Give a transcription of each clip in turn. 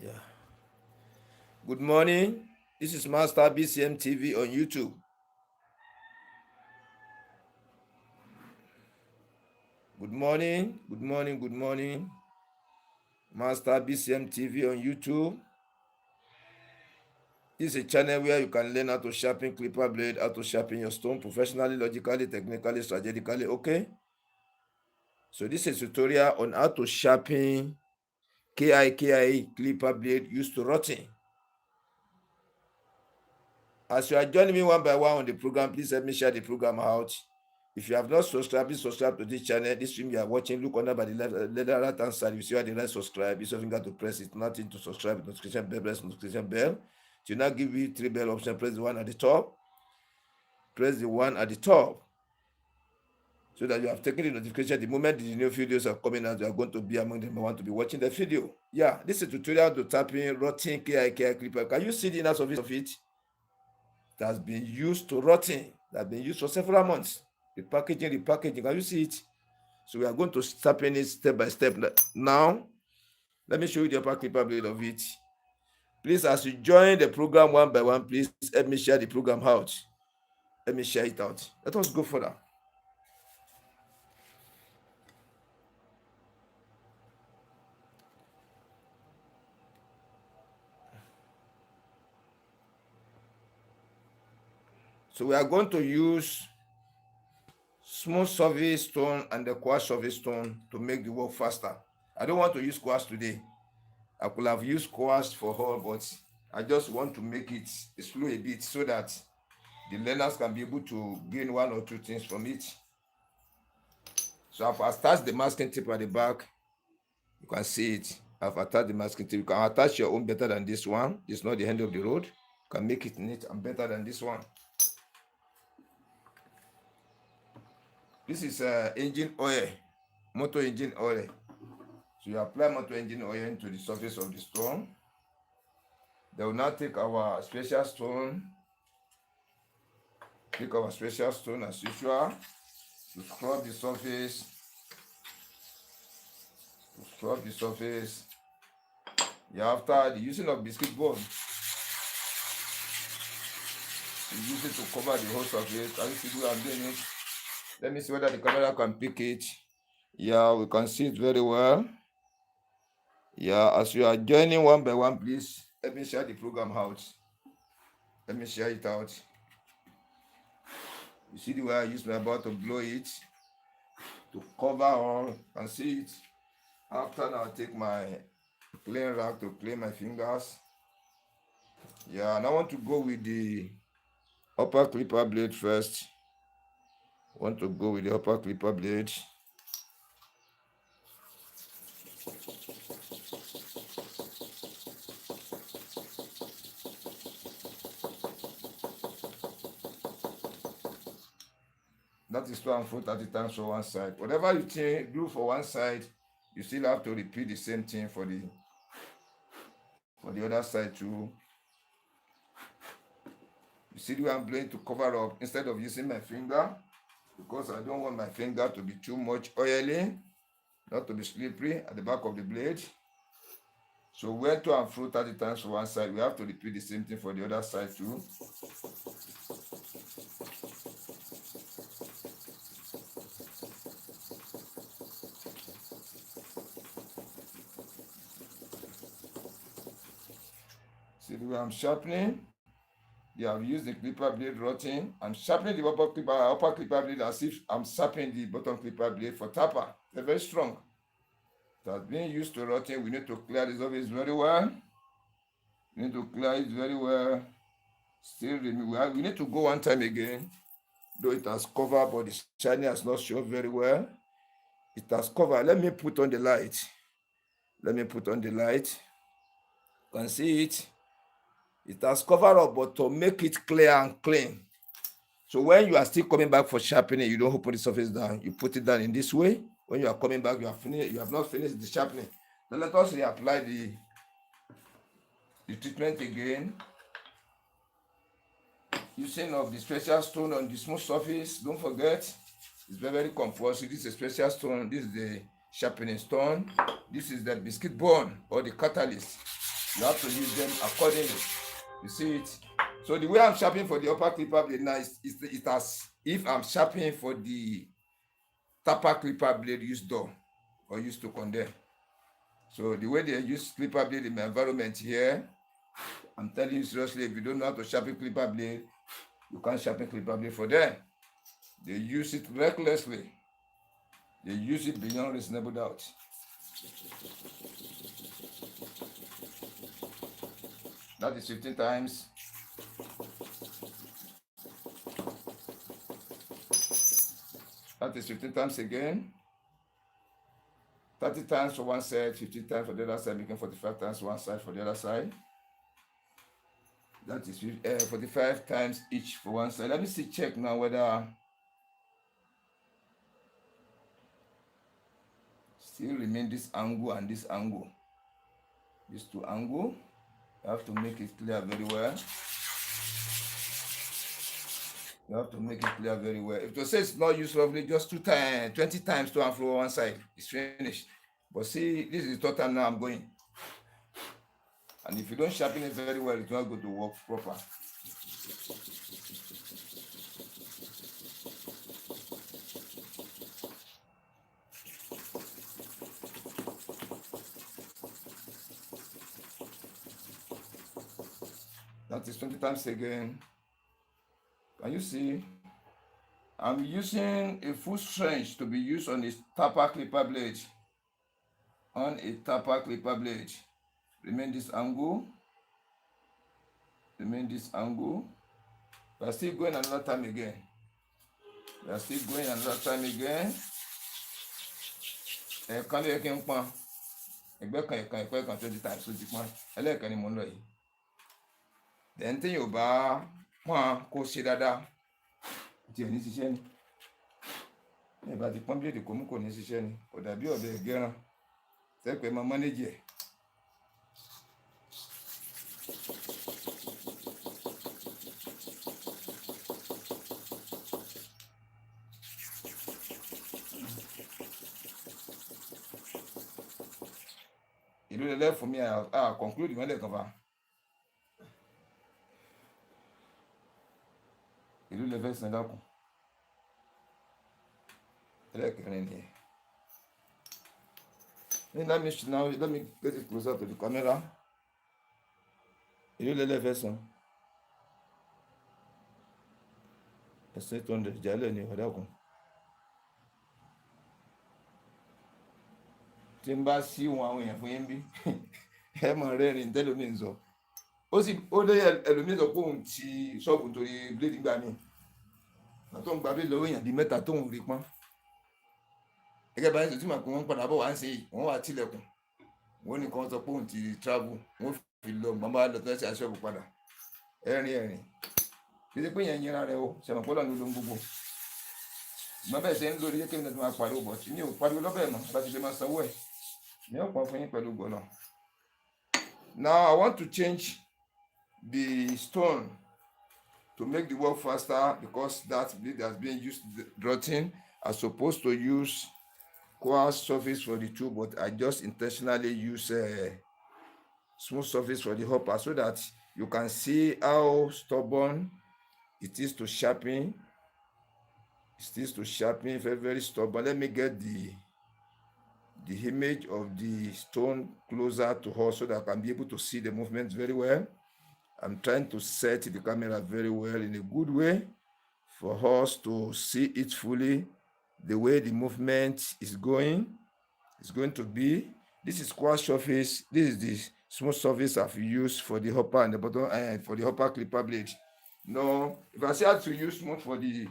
Yeah. Good morning. This is Master BCM TV on YouTube. Good morning. Good morning. Good morning. Master BCM TV on YouTube. This is a channel where you can learn how to sharpen clipper blade, how to sharpen your stone professionally, logically, technically, strategically. Okay. So this is a tutorial on how to sharpen KI clipper blade used to rotting. As you are joining me one by one on the program, please help me share the program out. If you have not subscribed, please subscribe to this channel. This stream you are watching, look under by the right hand side. You see where the right subscribe. Use your finger to press it. Nothing to subscribe. Notification bell, press notification bell. To now give you three bell option. Press the one at the top. Press the one at the top, so that you have taken the notification. The moment the new videos are coming out, you are going to be among them. I want to be watching the video. Yeah, this is a tutorial to tapping rotting KI clipper. Can you see the inner surface of it? That has been used to rotting, that has been used for several months. The packaging, can you see it? So we are going to sharpen it step by step. Now, let me show you the upper clipper blade of it. Please, as you join the program one by one, please help me share the program out. Let me share it out. Let us go further. So we are going to use smooth surface stone and the quartz surface stone to make the work faster. I don't want to use quartz today. I could have used quartz for all, but I just want to make it slow a bit so that the learners can be able to gain one or two things from it. So I've attached the masking tape at the back. You can see it. I've attached the masking tape. You can attach your own better than this one. It's not the end of the road. You can make it neat and better than this one. This is engine oil, motor engine oil. So you apply motor engine oil into the surface of the stone. They will now take our special stone. Take our special stone as usual to scrub the surface. Yeah, after the using of biscuit board, you use it to cover the whole surface. Can you see what I'm doing it? Let me see whether the camera can pick it. Yeah, we can see it very well. Yeah, as you are joining one by one, please let me share the program out. Let me share it out. You see the way I use my bottle to blow it to cover all. You can see it. After now, I take my clean rag to clean my fingers. Yeah, and I want to go with the upper clipper blade first. Want to go with the upper clipper blade. That is 230 times for one side. Whatever you do for one side, you still have to repeat the same thing for the other side too. You see the way I'm blowing to cover up instead of using my finger, because I don't want my finger to be too much oily, not to be slippery at the back of the blade. So when to and fro 30 times for one side, we have to repeat the same thing for the other side too. See the way I'm sharpening? Yeah, I've used the clipper blade rotting. I'm sharpening the upper clipper blade as if I'm sharpening the bottom clipper blade for tapper. They're very strong. It has been used to rotting. We need to clear the surface very well. We need to clear it very well. Still, we need to go one time again. Though it has covered, but the shining has not shown very well. It has covered. Let me put on the light. You can see it. It has covered up, but to make it clear and clean. So when you are still coming back for sharpening, you don't open the surface down. You put it down in this way. When you are coming back, you have not finished the sharpening. Now let us reapply the treatment again. Using of the special stone on the smooth surface. Don't forget, it's very, very compulsory. This is a special stone. This is the sharpening stone. This is the biscuit bone or the catalyst. You have to use them accordingly. You see it? So the way I'm sharpening for the upper clipper blade now is it as if I'm sharpening for the tapper clipper blade used door or used to condemn. So the way they use clipper blade in my environment here, I'm telling you seriously, if you don't know how to sharpen clipper blade, you can't sharpen clipper blade for them. They use it recklessly. They use it beyond reasonable doubt. That is 15 times. That is 15 times again. 30 times for one side, 15 times for the other side, making 45 times one side for the other side. That is 45 times each for one side. Let me see, check now whether still remain this angle and this angle. These two angles. You have to make it clear very well. You have to make it clear very well. If you say it's not used roughly, just 20 times to and fro one side, it's finished. But see, this is the third time now I'm going. And if you don't sharpen it very well, it's not going to work proper. That is 20 times again. Can you see? I'm using a full strength to be used on a tapper clipper blade. On a tapper clipper blade. Remain this angle. Remain this angle. We are still going another time again. We are still going another time again. Ẹ̀ẹ̀kan ló yẹ kí n pọ́n. Ẹgbẹ́ kan ẹ̀ẹ̀kan 20 times ló ti pọ́n. Ẹlẹ́ẹ̀kan ni mo ń lọ yìí. Then tí yóò bá pọ́n kó ṣe dáadáa. Tí ò ní ṣiṣẹ́ ni. Ní ìbá ti pọ́n bíléèdì kò mú kò ní ṣiṣẹ́ ni. Kò dàbí ọ̀bẹ ẹ̀gẹ́rán. Tẹ́pẹ́ máa mánéjì ẹ̀. Ìlú lẹ́lẹ́ fún mi conclude ìmọ̀lẹ̀ kan fa. Ìlú lẹ́fẹ́ sin dákun. Ẹlẹ́kẹrin ni ẹ̀. Let me get it closer to the camera. Ìlú lẹ́lẹ́ fẹ́ san. Ẹ̀sìn 200 jálẹ̀ ni ọ̀dàkùn. Tí n bá sí ohun àwọn èèyàn fún yín bí ẹ mọ̀ rẹ́rìn tẹ́lómi ń sọ. Ó lé ẹlòmíì sọ pé òun ti ṣọ́ọ̀bù torí bíléèdì gbà mí. Tó ń gba bí lọ́wọ́ èèyàn di mẹ́ta tó ń rí pọ́n. Gẹ́gẹ́ bá ń sọ tí màá pé wọ́n padà bọ̀ wá ń ṣe yìí, wọ́n wà tilẹ̀kùn. Wọ́n ní kan sọ pé òun ti travel. Wọ́n fi lọ gbọ́nbá lọ tó ṣe aṣọ́ọ̀bù padà. Ẹ̀rín. Kì í ṣe pé yẹn yẹra rẹ o, ṣẹ̀mọ̀ pọ́lọ́ ní ló ń gbogbo. Ìgbọ́n bẹ́ẹ̀ ṣe ń lórí yé kí ni tó máa pariwo bọ̀ tí ní ò pariwo lọ́bẹ̀ mọ́ bá ti ṣe máa sanwó ẹ̀. Ní ọ̀pọ̀ fún yín pẹ̀lú gbọ́nà. Now I want to change the stone to make the work faster because that blade has been used rotting. I'm supposed to use quartz surface for the tool, but I just intentionally use smooth surface for the hopper so that you can see how stubborn it is to sharpen. It is to sharpen, very, very stubborn. Let me get the image of the stone closer to her so that I can be able to see the movement very well. I'm trying to set the camera very well in a good way for us to see it fully, the way the movement is going. It's going to be. This is quartz surface. This is the smooth surface I've used for the hopper and the bottom for the hopper clipper blade. Now, if I say how to use smooth for the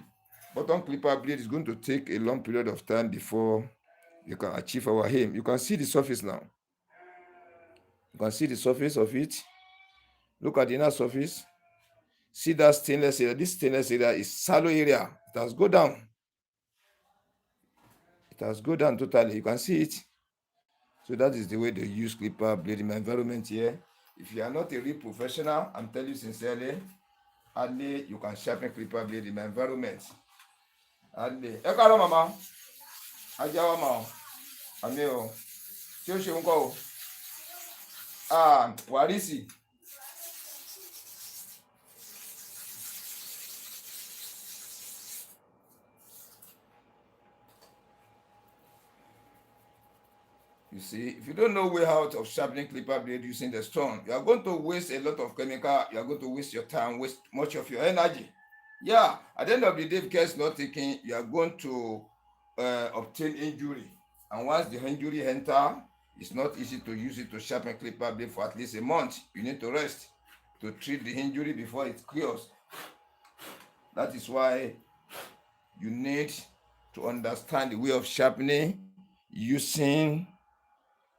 bottom clipper blade, it's going to take a long period of time before you can achieve our aim. You can see the surface now. You can see the surface of it. Look at the inner surface. See that stainless area. This stainless area is shallow area. It has go down. It has go down totally. You can see it. So that is the way they use clipper blade in my environment here. If you are not a real professional, I'm telling you sincerely, hardly you can sharpen clipper blade in my environment. Hardly. Hello, mama. Ajawa ma. Ami o. Tí ó ṣe ń kọ́ o. Warisi. You see, if you don't know way out of sharpening clipper blade using the stone, you are going to waste a lot of chemical. You are going to waste your time, waste much of your energy. Yeah, at the end of the day, if care is not taken, you are going to obtain injury. And once the injury enter, it's not easy to use it to sharpen clipper blade for at least a month. You need to rest to treat the injury before it cures. That is why you need to understand the way of sharpening using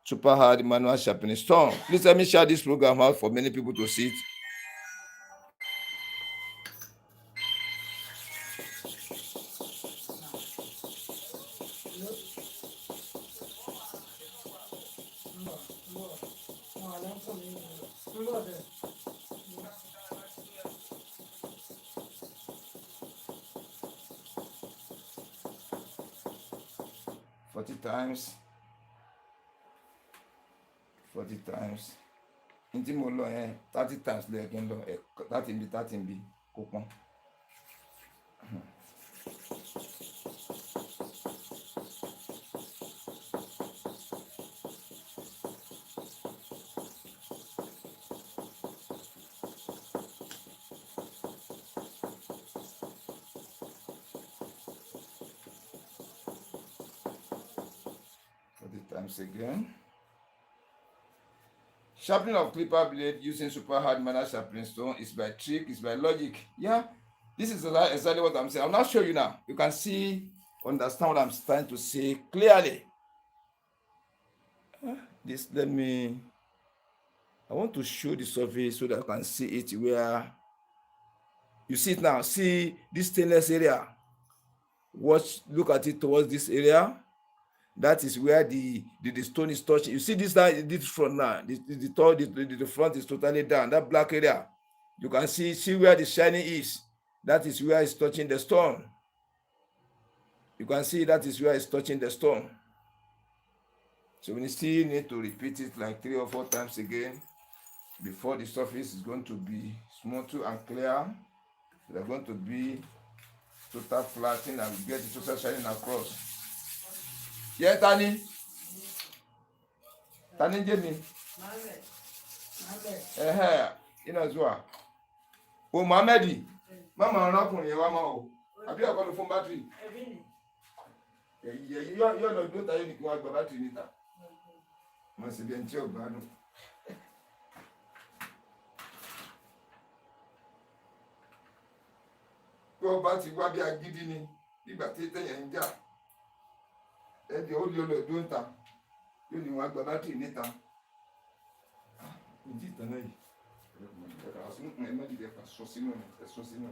super hard manual sharpening stone. Please let me share this program out for many people to see it. Forty times. Ntí mo lọ yẹn 30 times lẹ́yìn kí n lọ 30 bí kó pọ́n. Times again. Sharpening of clipper blade using super hard manual sharpening stone is by trick, is by logic. Yeah, this is exactly what I'm saying. I'll now show you now. You can see, understand what I'm trying to say clearly. I want to show the surface so that I can see it where you see it now. See this stainless area. Look at it towards this area. That is where the stone is touching. You see this front now. The front is totally down. That black area, you can see where the shining is. That is where it's touching the stone. You can see that is where it's touching the stone. So we still need to repeat it like 3 or 4 times again before the surface is going to be smooth and clear. They're going to be total flattening and we get the total shining across. Yeah, Tani Jimmy. Inazua. O Mohammed. Mama ọ̀nàkùnrin yẹn wá máa o. Àbí ọkọ ló fún bátìrì. Yóò lọ dúró tayé nìkan wá gba bátìrì níta. Mo sì bí ẹni tí ò gbádùn. Bí ọba ti wá bí agídí ni nígbà tí tẹ̀yẹ̀ ń jà. Ẹ̀jẹ̀ ó lé olóòdó ń ta yóò ní wọn gba bátìrì níta. Ìdí ìtàn náà yìí ẹ má dìde ká sọ sínú ẹ sọ sínú ẹ.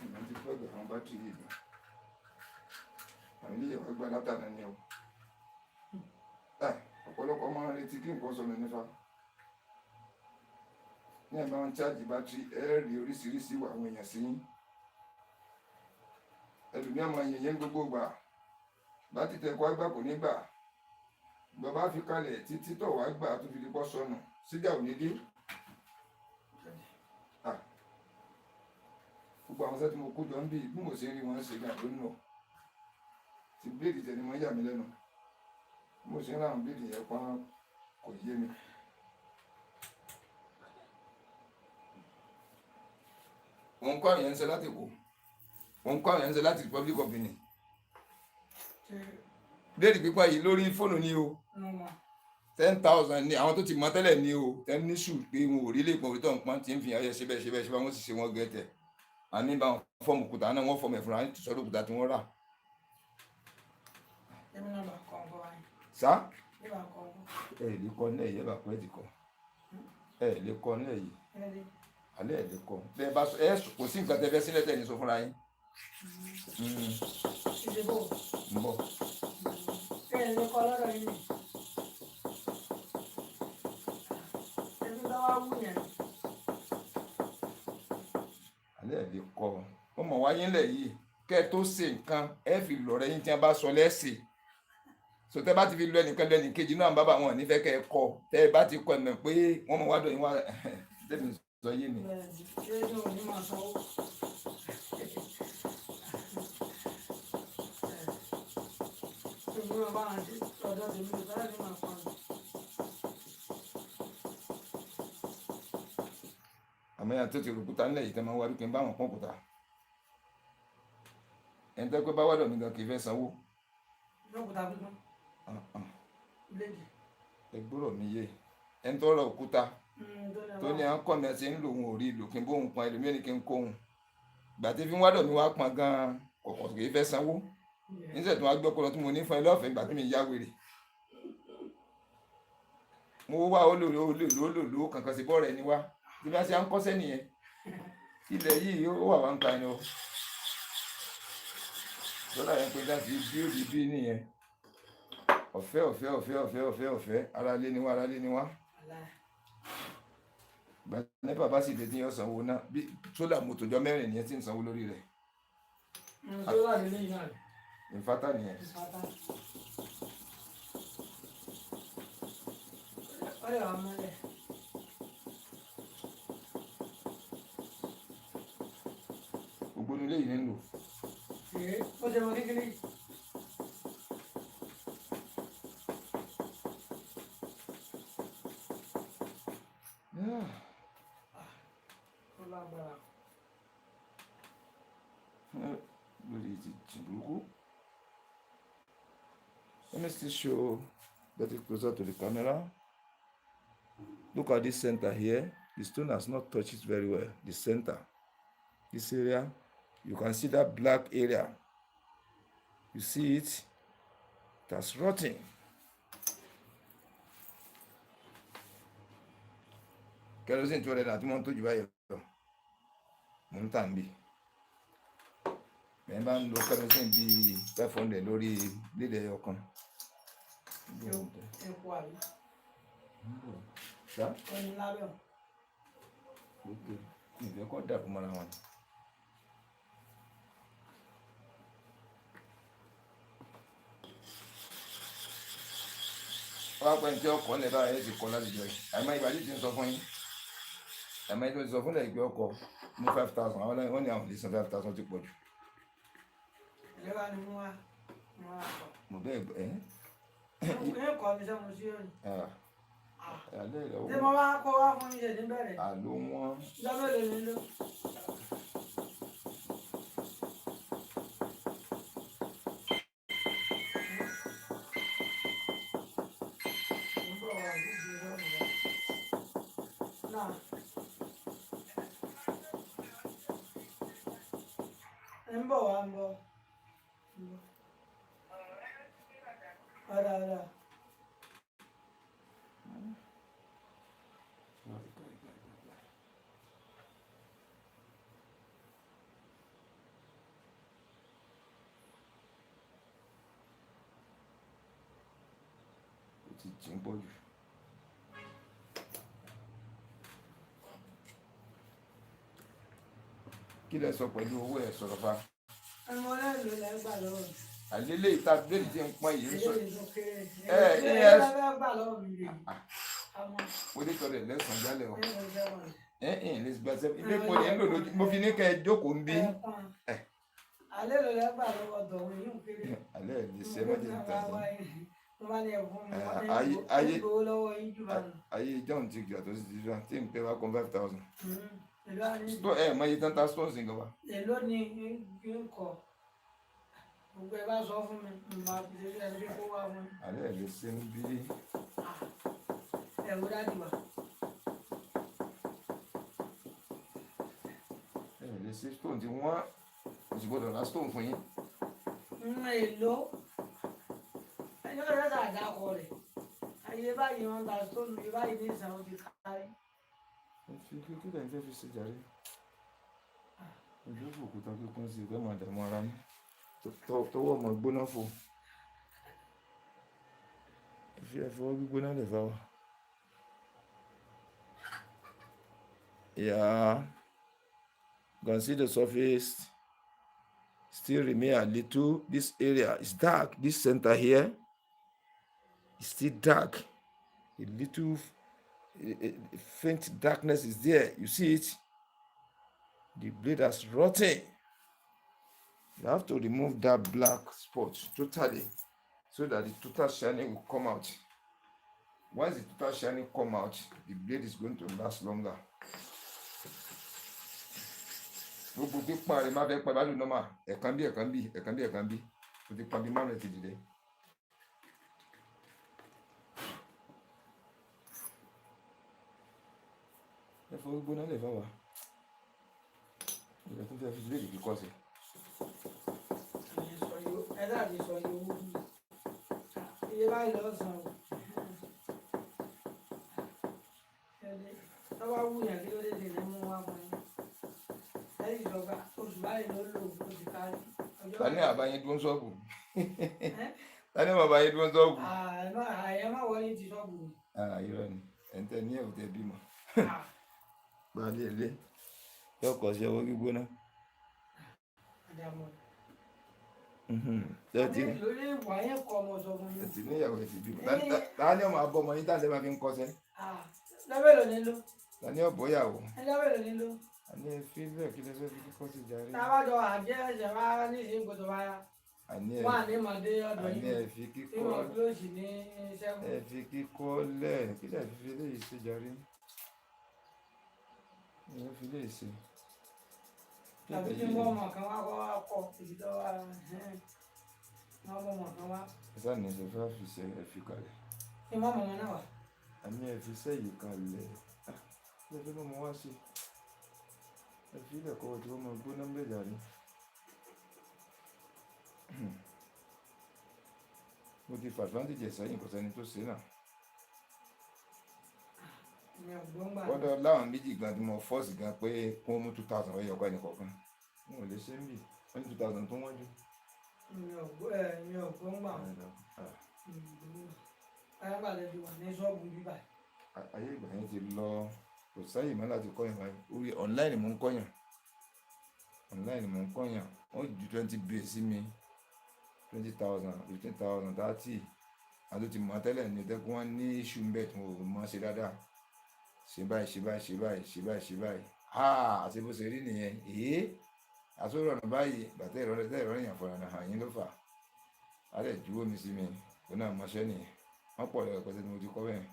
Ìmọ̀ ti fẹ́ gbà àwọn bátìrì yìí gbà. Àwọn ilé ìwà gba látàná ni o. Ọ̀pọ̀lọpọ̀ máa ń retí kí nǹkan sọnù nífa. Ní ẹ̀ máa ń chájì bátìrì ẹ rí oríṣiríṣi ìwà àwọn èèyàn sí yín. Ẹlòmíà máa yẹ̀yẹ́ gbogbo gbà. Bátìrì tẹ̀kọ́ àgbà kò ní gbà. Bàbá fi kalẹ̀ títí tọ̀ wá gbà tó fi di pọ́ sọnù. Síjà ò ní dé. Gbogbo àwọn sẹ́tí mo kó jọ ń bí mo ṣe rí wọn ṣe gbà lónìí o. Ti bíléèdì tẹni mọ́ yà mí lẹ́nu. Mo ṣe ń ráhùn bíléèdì yẹn pọ́n kò yé mi. Wọ́n kọ́ àwọn yẹn ń ṣe láti Èkó. Wọ́n kọ́ àwọn yẹn ń ṣe láti Republic of Benin. Bíléèdì pípa yìí lórí fóònù ni o. 10,000 ni àwọn tó ti mọ tẹ́lẹ̀ ni o. Tẹ́ ní ṣù pé wọn ò rí lè pọ̀ orí tó ń pọ́n tí ń fi ayẹ ṣe bẹ́ẹ̀ wọ́n sì ṣe wọ́n gẹ̀ẹ́tẹ̀. Àní bá wọn fọ́ọ̀mù òkúta náà wọ́n fọ́ọ̀mù ẹ̀fúnra ní sọ́dọ̀ òkúta tí wọ́n rà. Sá? Ẹ lè kọ́ ní ẹ̀yẹ́ bá pẹ́ ti kọ́. Ẹ lè kọ́ ní ẹ̀yẹ́. Alẹ́ ẹ̀ lè kọ́. Bẹ́ẹ̀ bá kò sí nǹkan tẹ́ fẹ́ sílẹ̀ tẹ́ ní sọ fúnra yín. Ń bọ̀. Ẹ lè kọ́ lọ́dọ̀ yín. Ẹni tó wá wú yẹn. Alẹ́ ẹ̀ lè kọ́. Ó mọ̀ wáyé ńlẹ̀ yìí. kẹ́ tó ṣe nǹkan ẹ fi lọ̀rẹ́ yín tí wọ́n bá sọ lẹ́sìn so tẹ́ bá ti fi lọ ẹnìkan lọ ẹnìkejì náà bàbá wọn nífẹ̀ẹ́ kẹ́ ẹ kọ́ tẹ́ bá ti kọ́ ẹ̀mẹ̀ pé wọ́n mọ̀ wádọ̀ yín wá tẹ́mi sọ yé mi. àmọ́ yàtọ̀ tó ti rògbòtà ńlẹ̀ yìí tẹ́ máa ń wá bí kí n bá wọn pọ́n kúta ẹni tẹ́ pé bá wádọ̀ mi gan kì í fẹ́ sanwó. ẹgbọ́rọ̀ mi yé ẹni tó rọ òkúta tó ní à ń kọ́ mi àti ń lò òun ò rí lò kí n bóun pọn ẹlòmíràn ní kí n kó òun gbà tí fi ń wádọ̀ mi wá pọn gan kọ̀kọ̀ kì í fẹ́ sanwó níṣẹ́ tó wá gbọ́ kọ́ lọ tí mo ní fún ẹ lọ́fẹ̀ẹ́ gbà tí mi yá wèrè mo wá olòlò kankan sí bọ́ọ̀rẹ̀ ni wá bí wọ́n ṣe à ń kọ́sẹ́ nìyẹn ilẹ̀ yìí ó wà wá ń ta ni o lọ́la yẹn pé láti bí nìyẹn ọ̀fẹ́ ara lé ni wá gbà nípa bá sì dé ní ọ̀sán owó náà bí sólà mọ́tò jọ mẹ́rin nìyẹn tí ń sanwó lórí rẹ̀ ìfátà nìyẹn. gbogbo nílé yìí ń lò. ó ṣe mọ kékeré yìí. Let me still show, get it closer to the camera. Look at this center here. The stone has not touched it very well. The center, this area, you can see that black area. You see it? That's rotting. Kerosene 200 àti mọ́tò jù báyìí lọ. Mo ń tà ń bì. Bẹ́ẹ̀ bá ń lo kerosene bíi 500 lórí lédè ọkàn. Epo àbí. Ṣá? Ẹni lábẹ́ ọ̀. Ok, ìfẹ́ kọ́ dàbí mọ́ra wọn. Wọ́n á pẹ́ ní tí ọkọ̀ lẹ̀ báyìí ẹ̀ sì kọ́ láti jọ yìí. Àmọ́ ìbàdí ti ń sọ fún yín. Àmọ́ ìbàdí ti sọ fún ẹ̀gbẹ́ ọkọ̀ mú 5,000. Àwọn wọ́n ní àwọn lè san 5,000 ti pọ̀ jù. Ìjọba ni mo wá. Mo bẹ́ẹ̀ gbọ́ ẹ́. Ẹ kọ́ mi sẹ́mu sí òní. Alẹ́ rẹ̀ Ṣé mo máa kọ́ wá fún yín ṣe ní bẹ̀rẹ̀? Àló wọn. Ìjọba lè nílò. ń bọ̀. Ọ̀dà. Ó ti jìn pọ̀ jù. Kí lẹ sọ pẹ̀lú owó ẹ̀ sọ̀rọ̀ fa? Ẹ̀mọ́ lẹ́nu lẹ́gbàá lọ́wọ́. Àlélé ìta bẹ́ẹ̀ni tí ń pọ́n yìí ń sọ. Mo ní tọ́lẹ̀ lẹ́sàn-án jálẹ̀ o. Ní gbàsẹ́ ilé ìpò yẹn lò lójú mo fi ní kẹ́ ẹ jókòó ń bí. Alẹ́ ló lẹ́gbàá lọ́wọ́ tọ̀hún yóò kéré. Alẹ́ ẹ̀ lè ṣe mọ́jẹ̀ ń tàjà. Ayé John ti gbà tó sì ti rà tí ń pẹ́ wá kan 5,000. Mọ iye tán ta stones nǹkan wa. Èló ni kí n kọ gbogbo ẹ bá sọ fún mi mo máa fi ṣe ẹni kó wá fún mi. Alẹ́ ẹ̀ lè ṣe ń bí. Ẹ̀rù dájú wa. Ẹ̀ lè ṣe stone tí wọ́n kò sì gbọ́dọ̀ ra stone fún yín. Èló ẹni ọ̀rẹ́ rẹ̀ àdàkọ rẹ̀ ayé báyìí wọn ta stone mi báyìí ní ìsàn ó ti kárí. Kí lẹ́yìn fẹ́ fi ṣe jàre? Ojú òkúta kíkún sí ìgbẹ́ máa dààmú ara mi. Tọwọ́ ọmọ gbóná fò. Fi ẹ̀fọ́ gbígbóná lè fa wa. Yeah. You can see the surface still remain a little. This area is dark. This center here is still dark. A little faint darkness is there. You see it? The blade has rotten. You have to remove that black spot totally so that the total shining will come out. Once the total shining come out, the blade is going to last longer. Gbogbo pípọ́n rẹ̀ máa fẹ́ pọ́n ìbálò normal ẹ̀kan bí o ti pọ́n bí márùn-ún ti dìde. Ẹ fọwọ́ gbóná lè fọwọ́ ìyẹn tó fẹ́ fi bíléèdì kíkọ́ sí. ẹ dàbí sọ iye owó iye báyìí lọ́sàn-án tó bá wù yàn kí ló dé lè mú wá fún yín lẹ́yìn ìjọba oṣù báyìí ló lò ó ti kárí. Ta ní àbáyé dúró ṣọ́ọ̀bù? Ta ní àbáyé dúró ṣọ́ọ̀bù? Àyẹ̀ má wọlé ti ṣọ́ọ̀bù mi. Irọ́ ni ẹ̀ńtẹ́ ní ẹ̀wù tẹ bímọ. Gbadé ilé yóò kọ̀ sí ọwọ́ gbígbóná. Lórí ìwà yẹn kọ́ ọmọ sọ fún mi. Ẹ ti níyàwó ẹ ti bímọ. Ta ní ọmọ abọ́ ọmọ yín tá a lè máa fi ń kọ́ṣẹ́? Lọ́bẹ̀lò nílò. Ta ní ọ̀bọ̀ ìyàwó? Lọ́bẹ̀lò nílò. A ní ẹ fi bẹ́ẹ̀ kí lè fẹ́ fi kíkọ́ sí jàre. Tábàjọ àjẹ́ ẹ̀jẹ̀ wá ní ìsìn kò tó wá yá. Wọ́n à ní mọ̀dé ọ̀dọ̀ yìí. A ní ẹ fi kíkọ́. Ìmọ̀ bí ó sì ní sẹ́kù. Ẹ fi kíkọ́ lẹ̀ kí lè fi léyìí ṣe jàre. Ẹ fi léyìí ṣe. Tàbí kí wọ́n mọ̀ kan wá kọ́ ibi tó wá wọ́n mọ̀ kan wá. Ẹ sáà ní ẹ fẹ́ fi ṣe ẹ fi kalẹ̀. Kí wọ́n mọ̀ náà wá. A ní ẹ fi sẹ́yìn kalẹ̀. Ẹ fẹ́ mọ̀ wá sí. Ẹ fi ilẹ̀ kọ́wọ́ tí wọ́n mọ̀ gbóná ń bẹ̀ jàre. Mo ti fa advantage ẹ̀ sẹ́yìn kò sẹ́ni tó ṣe náà. Kọ́dọ̀ láwọn méjì gan tí mo fọ́ọ̀sì gan pé kó mú 2000 ọ̀yọ́ ọkọ ẹnì kọ̀ọ̀kan. N ò lè ṣe ń bì wọ́n ní 2000 tó wọ́n jù. Mi ò gbọ́ ń gbà wọ́n. Ayábàlẹ̀ ti wà ní ṣọ́ọ̀bù bíbà. Ayé ìgbà yẹn ti lọ kò sáyè mọ́ láti kọ́yàn báyìí. Orí online mò ń kọ́yàn. Online mò ń kọ́yàn. Wọ́n ju 20 base sí mi. 20,000, 15,000, 30. Àti ti mọ̀ tẹ́lẹ̀ ní ọ̀tẹ́ kí wọ́n ní issue ń bẹ̀ tí mo mọ̀ ṣe dáadáa. Ṣe báyìí. Àti bó ṣe rí nìyẹn. Àsọ̀rọ̀ ọ̀nà báyìí bàtẹ́ ìrọ̀lẹ́ èèyàn fọ̀rọ̀ náà hàn yín ló fà. Á lẹ̀ juwó mi sí mi. Kò náà mọṣẹ́ nìyẹn. Wọ́n pọ̀ lọ́wọ́ pẹ̀sẹ̀ tí mo ti kọ́ bẹ́ẹ̀.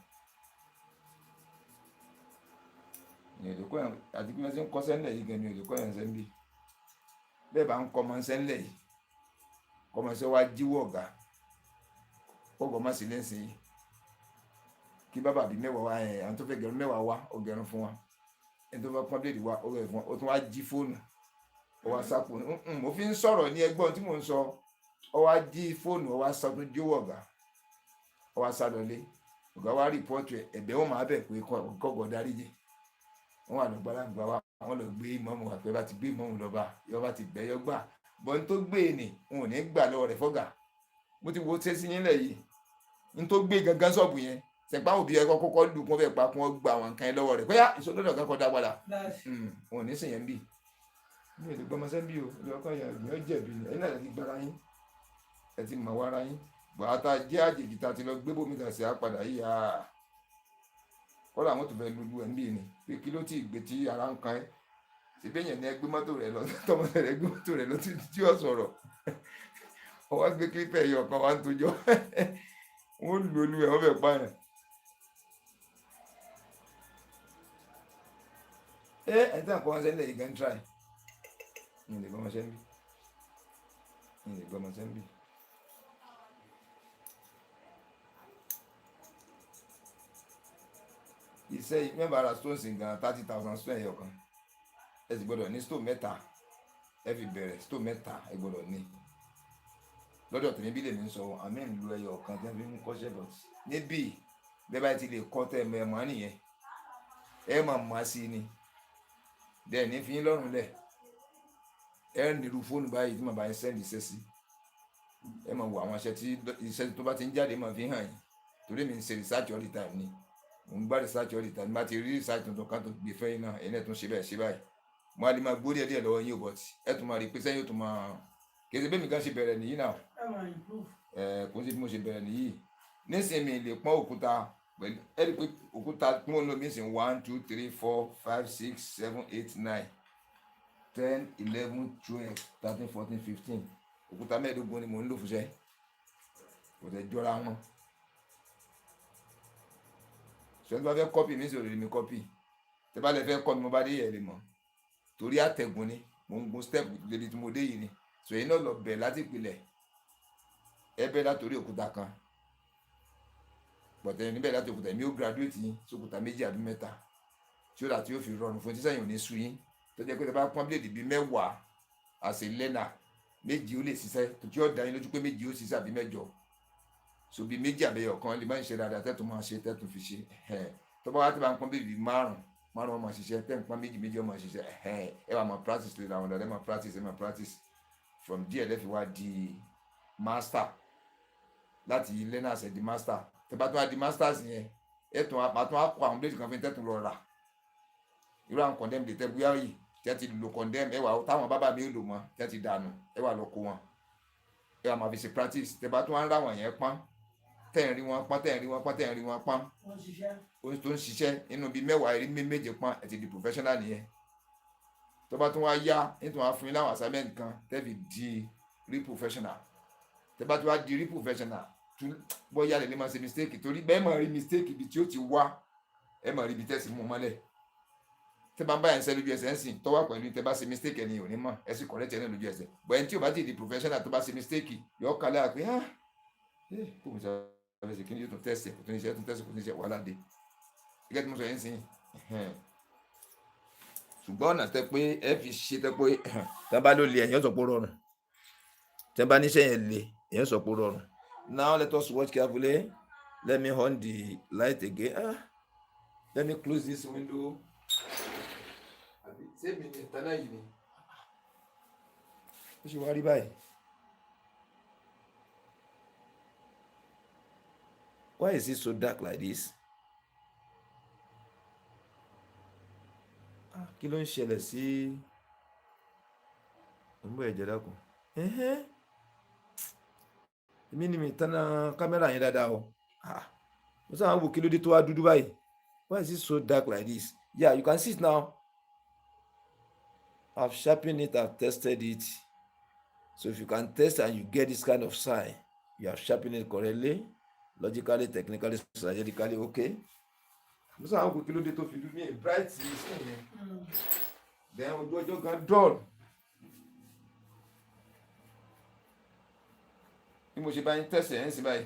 Ìyẹn ò lè kọ́ yàn àti bí wọ́n ti ń kọ́ sẹ́ńlẹ̀ yìí gan mi ò lè kọ́ yàn sẹ́ńbì. Bẹ́ẹ̀ bá ń kọ́ ọmọ sẹ́ńlẹ̀ yìí. Kọ́mọ sẹ́ wá jíwọ́ ọ̀gá. Kọ́gọ́ má sí lẹ́sìn yìí. Kí bàbá bíi mẹ́wàá wá àwọn tó fẹ́ gẹ̀rún mẹ́wàá wá ó gẹ̀rún fún wa. Ẹni tó fẹ́ pọ́n bíléèdì wá ó gẹ̀rún fún wa. Ó tún wá jí fóònù. Ó wá sápò. Mo fi ń sọ̀rọ̀ ní ẹgbọ́n tí mò ń sọ. Ó wá jí fóònù ó wá sá tún jíwọ́ ọ̀gá. Ó wá sá lọlé. Ọ̀gá wá rìpọ́ọ̀tù ẹ̀ ẹ̀bẹ̀ wọn máa bẹ̀ pé kọ́gọ́ dáríjì. Wọ́n wà lọ gbàlagbà wa wọ́n lọ gbé ìmọ̀ọ́mù wà pé bá ti gbé ìmọ̀ọ́mù lọ́ba yọ bá ti bẹ̀ yọ gbà. Bọ́n tó gbé e nì wọn ò ní gbà lọ́wọ́ rẹ̀ fọ́gà. Mo ti wo ṣé sí yín lẹ̀ yìí. N tó gbé gangan ṣọ́ọ̀bù yẹn. Sẹ̀pá òbí ẹ̀kọ́ kọ́kọ́ lù kún fẹ́ pa kún ọ gba àwọn nǹkan ẹ lọ́wọ́ rẹ̀. Pé ìṣòlódò kan kọ́ dá padà. Wọn ò ní sèyẹn bì. Mi ò lè gbọ́mọ sẹ́ńbì o. Ilé ọkọ yẹn yóò jẹ̀bi ni. Ẹ̀yin náà ti gbára yín. Ẹ ti mọ̀ wára yín. Bàtà jẹ́ àjèjì ta ti lọ gbé bómi tà sí àpàdà yìí kọ́lá àwọn tó fẹ́ lulu ẹ̀ ń bì ní pé kí ló ti gbé tí ara ń kan ẹ́ ṣe bẹ́ẹ̀ yẹn ní ẹgbẹ́ mọ́tò rẹ̀ lọ tọmọ rẹ̀ gbé mọ́tò rẹ̀ lọ tí ó sọ̀rọ̀ wọ́n wá gbé kílípẹ̀ yìí ọ̀kan wá ń tojọ́ wọ́n lu olú ẹ̀ wọ́n fẹ́ pààyàn. Ẹ̀ tí àkọ́ wọn sẹ́ńdẹ̀ yìí gan try ní ilé gbọ́mọ sẹ́ńbì. Iṣẹ́ yìí mẹ́bàá ra stones gan 30,000 stone ẹ̀yọ̀ kan ẹ sì gbọ́dọ̀ ní stone mẹ́ta ẹ fi bẹ̀rẹ̀ stone mẹ́ta ẹ gbọ́dọ̀ ní lọ́dọ̀ tèmi bí lèmi ń sọ àmì ń lu ẹyọ kan tí wọ́n fi ń kọ́ṣẹ́ bọ̀ níbí bẹ́ẹ̀ bá ti lè kọ́ tẹ́ ẹ mọ̀ nìyẹn ẹ máa mọ̀ á sí ni bẹ́ẹ̀ ní fi yín lọ́rùn lẹ̀ ẹ nílùú fóònù báyìí tí màá bá yín sẹ́ndì iṣẹ́ sí ẹ máa wo àwọn iṣẹ́ tó bá ti ń jáde máa fi hàn yín torí mi ń ṣe research all the time ni mo ń gbá research all the time bá ti rí research tuntun kan tó gbé fẹ́yìn náà ẹ̀yin náà tún ṣe báyìí mo á lè máa gbórí ẹ̀ díẹ̀ lọ́wọ́ yín ò bọ̀ tí ẹ̀ tún máa rí pé sẹ́yìn ó tún máa kì í ṣe bí mi kan ṣe bẹ̀rẹ̀ nìyí náà ẹ máa improve. kò ń ṣe bí mo ṣe bẹ̀rẹ̀ nìyí nísìnyí mi lè pọ́n òkúta pẹ̀lú ẹ̀rí pé òkúta tí wọ́n lò mí sìn 1 2 3 4 5 6 7 8 9 10 11 12 13 14 15 òkúta mẹ́ẹ̀ẹ́dógún ni mò ń lò fúnṣẹ́ kò tẹ̀ jọra wọn ṣùgbọ́n tí wọ́n fẹ́ kọ́pì mi sì ò lè mi kọ́pì tí bá lè fẹ́ kọ́ mi mo bá dé yẹ̀ lè mọ̀ torí àtẹ̀gùn ni mò ń gun step débi tí mo dé yìí ni sòyìn náà lọ bẹ̀ láti ìpìlẹ̀ ẹ bẹ́ látòrí òkúta kan bọ̀tẹ́ níbẹ̀ láti òkúta mi ó graduate yín sókúta méjì àbí mẹ́ta tí ó dà tí ó fi rọrùn fún tíṣẹ́yìn ò ní sú yín tó jẹ́ pé tẹ bá pọ́n bíléèdì bíi mẹ́wàá àṣẹ lẹ́nà méjì ó lè ṣiṣẹ́ tó tí ó dá yín lójú pé méjì ó ṣiṣẹ́ àbí mẹ́jọ so bíi méjì àbẹ̀yọ̀ kan lè má ń ṣe dáadáa tẹ́tù máa ṣe tẹ́tù fi ṣe tó bá wá tí bá ń pọ́n bíléèdì márùn ọmọ ṣiṣẹ́ tẹ́ ń pọ́n méjì ọmọ ṣiṣẹ́ ẹ wà máa practice lè làwọn ọ̀dọ́ ẹ máa practice from there lẹ́fi wá di master láti learners ẹ̀ di master tẹ́ bá tún wá di masters yẹn ẹ̀ tún wá kọ àwọn bíléèdì kan fi tẹ́tù lọ rà irú àwọn condemn lè tẹ́ bóyá yìí tí a ti lo condemn ẹ wà táwọn bábà mi ò lò mọ́ tí a ti dànù ẹ wà lọ kó wọn ẹ wà máa fi ṣe practice tẹ́ bá tún wá ń rà wọ̀n yẹn pọ́n tẹ́ ń rí wọn pọ́n tó ń ṣiṣẹ́ nínú bíi mẹ́wàá erí méje pọ́n ẹ ti di professional nìyẹn tó bá tún wá yá nítorí wọn fún yín láwọn assignment kan tẹ́ fi di real professional tẹ́ bá tún wá di real professional tún bóyá lè máa ṣe mistake torí bẹ́ẹ̀ máa rí mistake ibi tí ó ti wá ẹ máa rí ibi tẹ́sí mú mọ́lẹ̀ tẹ́ bá ń bá yẹn ṣe lójú ẹsẹ̀ ń sìn tọ́wọ́ pẹ̀lú tẹ́ bá ṣe mistake ẹni ò ní mọ̀ ẹ sì correct ẹ náà lójú ẹsẹ̀ bọ̀ ẹni tí ò bá ti di professional tó bá ṣe mistake yọ ọ́ kálẹ̀ àpé kò mọ̀ sábẹ́ ṣe kí ni yóò tún tẹ̀sẹ̀ kò tún ní ṣe kò tún ní ṣe wàhálà dé gẹ́gẹ́ tí mo sọ yẹn sìn ṣùgbọ́n ọ̀nà tẹ́ pé ẹ fi ṣe tẹ́ pé tẹ́ bá ló le ẹ̀yàn sọ pé rọrùn tẹ́ bá níṣẹ́ yẹn le ẹ̀yàn sọ pé rọrùn. Now let us watch carefully. Let me on the light again. Let me close this window. Ṣé mi ní ìtànà yìí ni? Ó ṣe wá rí báyìí. Why is it so dark like this? Kí ló ń ṣẹlẹ̀ sí ọmọ ẹ̀jẹ̀ dákun? Èmi ni mi tánà kámẹ́rà yẹn dáadáa o. Mo sáà ń wo kí ló dé tó wá dúdú báyìí. Why is it so dark like this? Yeah, you can see it now. I've sharpened it, I've tested it. So if you can test and you get this kind of sign, you have sharpened it correctly, logically, technically, strategically, okay. Mo sáà ń wo kí ló dé tó fi dúdú ní bright sí yẹn. Then ojú ọjọ́ gan dull. Bí mo ṣe bá yín tẹ̀sẹ̀ ẹ̀ ń sí báyìí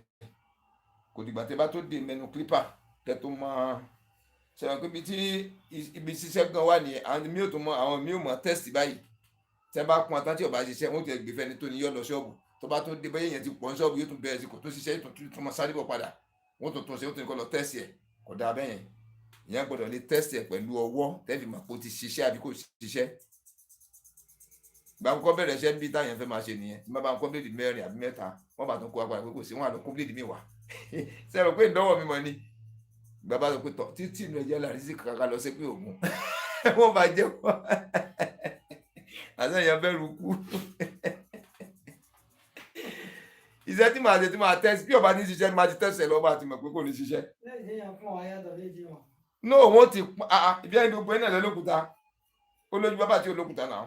kò dìgbà tẹ́ bá tó dé mẹ́nu clipper kẹ́ tó máa ṣẹ̀wọ̀n pé ibi ṣiṣẹ́ gan wà nìyẹn àwọn mi ò tó mọ àwọn mi ò mọ test báyìí tẹ́ bá pọn tán tí ọba ṣiṣẹ́ wọ́n ti gbé fẹ́ni tó ní yọ lọ ṣọ́ọ̀bù tó bá tó dé bẹ́ẹ̀ yẹn ti pọ̀ ní ṣọ́ọ̀bù yóò tún bẹ̀rẹ̀ sí kò tó ṣiṣẹ́ yóò tún máa sáré bọ̀ padà wọ́n tún ṣe ó tún kọ́ lọ test ẹ̀ kò dáa bẹ́ẹ̀ yẹn ìyẹn gbọ́dọ̀ lè test ẹ̀ pẹ̀lú ọwọ́ tẹ́ fi mọ̀ pé ó ti ṣiṣẹ́ àbí kò ṣiṣẹ́ bá ń kọ́ bẹ̀rẹ̀ iṣẹ́ bí táyẹn fẹ́ máa ṣe nìyẹn tí wọ́n bá ń kọ́ bíléèdì mẹ́rin àbí mẹ́ta wọ́n bá tún kó apá pé kò sí wọn àlọ́ kó bíléèdì mi wá sẹ́rọ̀ pé ìdánwò mi mọ̀ ni bàbá sọ pé tọ̀ títí inú ẹ̀jẹ̀ láàrin sí kàkà lọ sí pé òun wọ́n bá jẹ́ wọ́n àtẹ̀yìn bẹ́rù kú iṣẹ́ tí màá ṣe tí màá tẹ́sí bí ọba ní ṣiṣẹ́ máa ti tẹ́sẹ̀ lọ́ba àti mọ̀ pé kò ní ṣiṣẹ́. no wọ́n ti ibi ẹni gbogbo ẹni náà lọ́lọ́kùtà ó lójú bàbá tí ó lókùtà náà.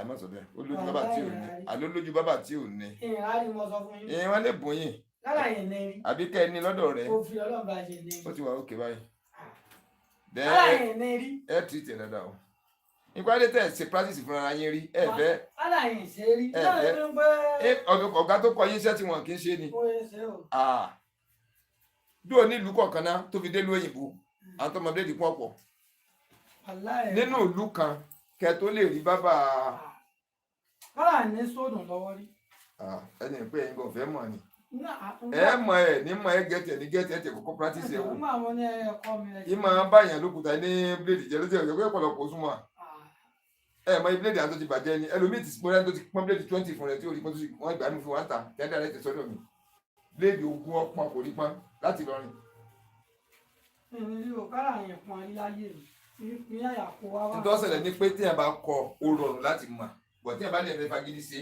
ẹ má sọ bẹ́ẹ̀ ó lójú bàbá tí ò ní àló lójú bàbá tí ò ní. ìyẹn wọn lè bùn yín àbí kẹ́ ẹ ní lọ́dọ̀ rẹ̀ ó ti wà ókè báyìí. ẹ tì í tẹ̀ dáadáa o ìpàdé tẹ̀ ṣe practice fúnra yín rí ẹ fẹ́ ọ̀gá tó kọ yín iṣẹ́ tí wọn kì í ṣe ni dúró nílùú kọ̀ọ̀kan náà tó fi dé ìlú òyìnbó àwọn tó mọ bíléèdì pọ̀ pọ̀ nínú ìlú kan kẹ tó lè rí bàbá. kọ́lá ní sódùn lọ́wọ́ rí. ẹni pé ẹ̀yin kò fẹ́ mọ̀ ni ẹ mọ̀ ẹ ní mọ̀ ẹ gẹ̀tẹ̀ ní gẹ̀tẹ̀ ẹ̀ tẹ̀ kọ́kọ́ practice ẹ̀ wò. ìmọ̀ báyàn lókùtà ní bíléèdì jẹ́ lóṣèlú ẹ̀jẹ̀ pé ọ̀pọ̀lọpọ̀ súnmọ́ ẹ mọ bíléèdì àti tó ti bàjẹ́ ni ẹlòmíì ti pọ́n tó ti pọ́n bíléèdì 20 fún rẹ tí ò rí pọ́n tó ti wọ́n gbà mí fún wa ń ta tẹ́lẹ̀ rẹ ti sọ́dọ̀ mi bíléèdì ogun ọpọ́n kò rí pọ́n láti lọrin. ntọ́sẹ̀lẹ̀ ni pé téèyàn bá kọ ó rọrùn láti mọ̀ bọ̀tí ẹ̀ bá lè fẹ́ fagídí sí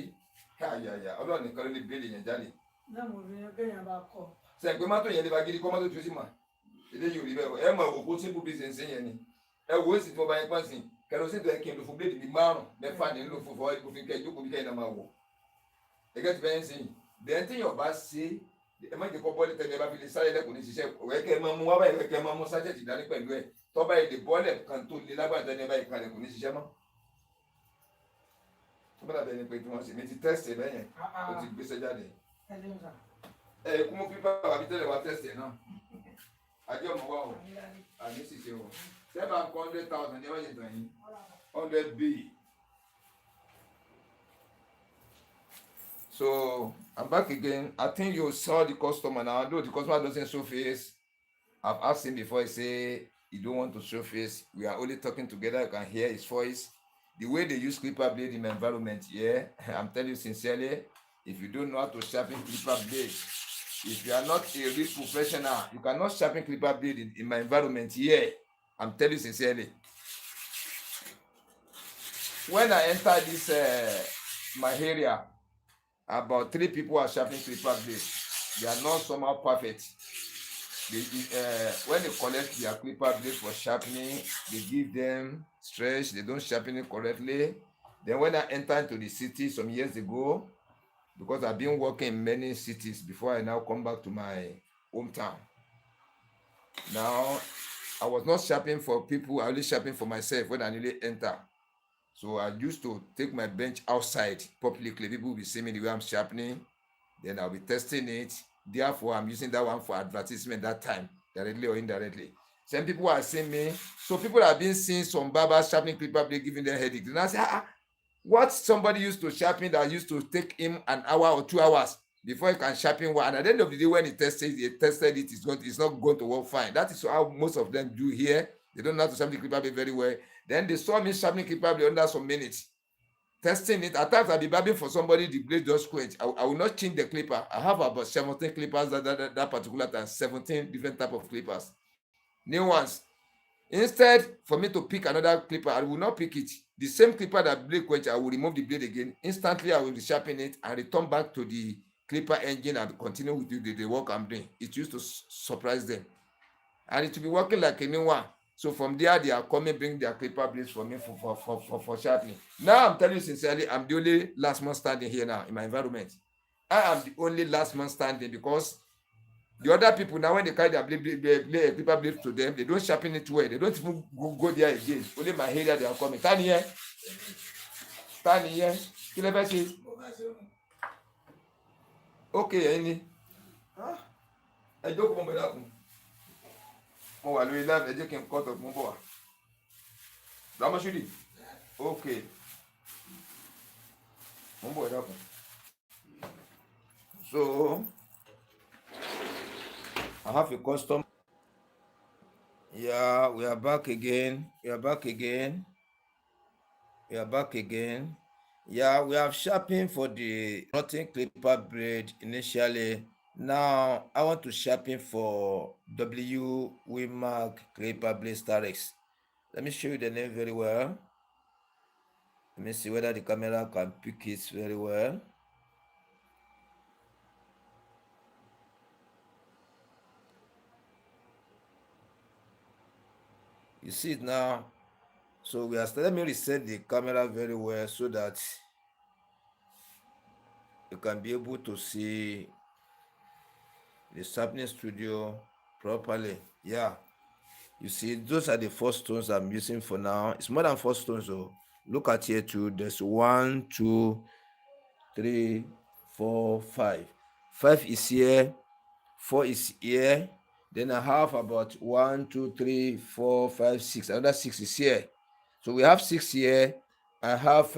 káyàyà ọlọ́run nìkan ló lè gbé lè yẹn jáde. náà mo fi yan kéèyàn bá kọ. sẹ́yìn pé mọ́tò yẹn lè fagídí kọ́ mọ́tò tó sì mà eléyìí ò rí bẹ́ẹ̀ ẹ mọ̀ òkú simple business yẹn ni ẹ wo èsì tí mo bá yẹn pọ́n sí kẹrọsí tó yẹ kí n lò fún bíléèdì bíi 5 mẹ́fà ní lò fún fọwọ́ ìkòfin kẹ́ ìjókòó bí kẹ́yìn náà máa wọ̀ ẹgẹ́ ti bẹ́ẹ̀ ń sìn dẹ́n tí yàn bá ṣe ẹ má jẹ́ kọ́ bọ́ọ̀lì tẹ́lẹ̀ ẹ bá fi lè sáré lẹ́kùn ní ṣiṣẹ́ ẹ̀kẹ́ máa mú wá báyìí ẹ̀kẹ́ máa mú sájẹ̀tì dání pẹ̀lú ẹ̀ tọ́ba èdè bọ́ọ̀lẹ̀ kan tó lé lágbàdo ẹni báyìí kalẹ̀ kò ní ṣiṣẹ́ mọ́ tọ́ba dàbẹ̀ ni pé tí wọ́n sì mi ti tẹ́sì lẹ́yìn ó ti gbéṣẹ́ jáde kú mú pípa àbí tẹ́lẹ̀ wá tẹ́sì náà àjọ ọmọ wa o àní ṣiṣẹ́ o sẹ́fà kọ́ 100,000 ní ẹ̀wọ̀n ìtàn yìí 100 B. So I'm back again. I think you saw the customer now. Though the customer doesn't show face, I've asked him before. He say he don't want to show face. We are only talking together. You can hear his voice. The way they use clipper blade in my environment, yeah, I'm telling you sincerely, if you don't know how to sharpen clipper blade, if you are not a real professional, you cannot sharpen clipper blade in my environment here. Yeah. I'm telling you sincerely. When I enter this my area, about 3 people are sharpening clipper blade. They are not somehow perfect. When they collect their clipper blade for sharpening, they give them stretch. They don't sharpen it correctly. Then when I entered into the city some years ago, because I've been working in many cities before I now come back to my hometown. Now, I was not sharpening for people. I only sharpening for myself when I newly enter. So I used to take my bench outside publicly. People will be seeing me the way I'm sharpening. Then I'll be testing it. Therefore, I'm using that one for advertisement that time, directly or indirectly. Some people are seeing me. So people have been seeing some barbers sharpening clipper blade, giving them headache. Then I say, what somebody used to sharpen that used to take him an hour or 2 hours before he can sharpen one. And at the end of the day, when he tested it, it's not going to work fine. That is how most of them do here. They don't know how to sharpen the clipper blade very well. Then they saw me sharpening clipper blade under some minutes, testing it. At times I'll be babbing for somebody, the blade just quench. I will not change the clipper. I have about 17 clippers that particular time, 17 different type of clippers, new ones. Instead, for me to pick another clipper, I will not pick it. The same clipper that blade quench, I will remove the blade again. Instantly, I will sharpen it and return back to the clipper engine and continue with the work I'm doing. It used to surprise them. And it will be working like a new one. So from there, they are coming, bring their clipper blades for me for sharpening. Now, I'm telling you sincerely, I'm the only last man standing here now in my environment. I am the only last man standing because the other people now, when they carry their clipper blade to them, they don't sharpen it well. They don't even go there again. Only my area they are coming. Stand here. Stand here. Kí lẹ fẹ́ ṣe? Okay, ẹni. Ẹ jókòó mọ̀ dákun. Mo wà lórí live, ẹ jẹ́ kí n cut off mo bọ̀ wá. Lámọ́ṣúdì. Okay. Mo bọ̀ dákun. So I have a custom. Yeah, we are back again. We are back again. We are back again. Yeah, we have sharpened for the nothing clipper blade initially. Now I want to sharpen for W Wimark clipper blade Starex. Let me show you the name very well. Let me see whether the camera can pick it very well. You see it now. So we are let me reset the camera very well so that you can be able to see the Sharpening Studio properly. Yeah, you see those are the 4 stones I'm using for now. It's more than 4 stones. So look at here too. There's 1, 2, 3, 4, 5. 5 is here, 4 is here. Then I have about 1, 2, 3, 4, 5, 6. Another 6 is here. So we have 6 here. I have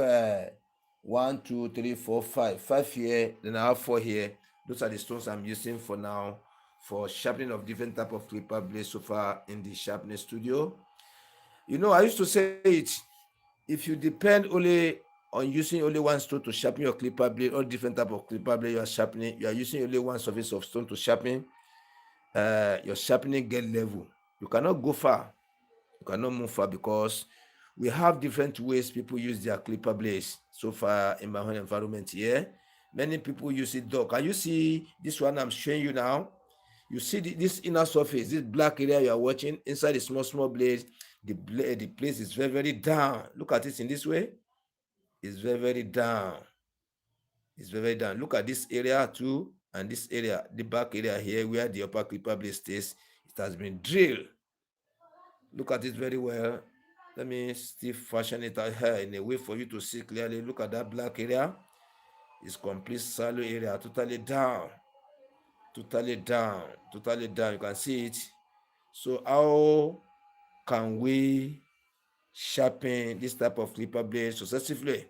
1, 2, 3, 4, 5. 5 here. Then I have 4 here. Those are the stones I'm using for now for sharpening of different type of clipper blades so far in the Sharpening Studio. You know, I used to say it. If you depend only on using only one stone to sharpen your clipper blade, or different type of clipper blade you are sharpening, you are using only one surface of stone to sharpen, your sharpening get level. You cannot go far. You cannot move far because We have different ways people use their clipper blades. So far in my own environment here, many people use it though. Can you see this one I'm showing you now? You see this inner surface, this black area you are watching inside the small blade. The place is very down. Look at it in this way. It's very down. It's very down. Look at this area too, and this area, the back area here where the upper clipper blade stays. It has been drilled. Look at it very well. Let me still fashion it out here in a way for you to see clearly. Look at that black area. It's complete shallow area, totally down, totally down, totally down. You can see it. So how can we sharpen this type of clipper blade successfully?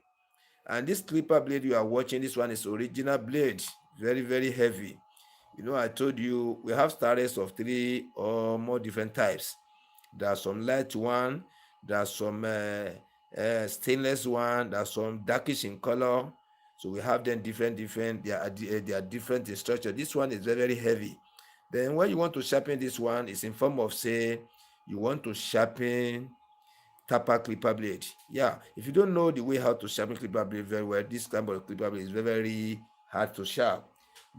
And this clipper blade you are watching, this one is original blade, very heavy. You know, I told you we have starters of 3 or more different types. There are some light one, there are some stainless one, there are some darkish in color. So we have them different. They are different in structure. This one is very heavy. Then when you want to sharpen this one, it's in form of, say, you want to sharpen tapper clipper blade. Yeah, if you don't know the way how to sharpen clipper blade very well, this kind of clipper blade is very hard to sharp.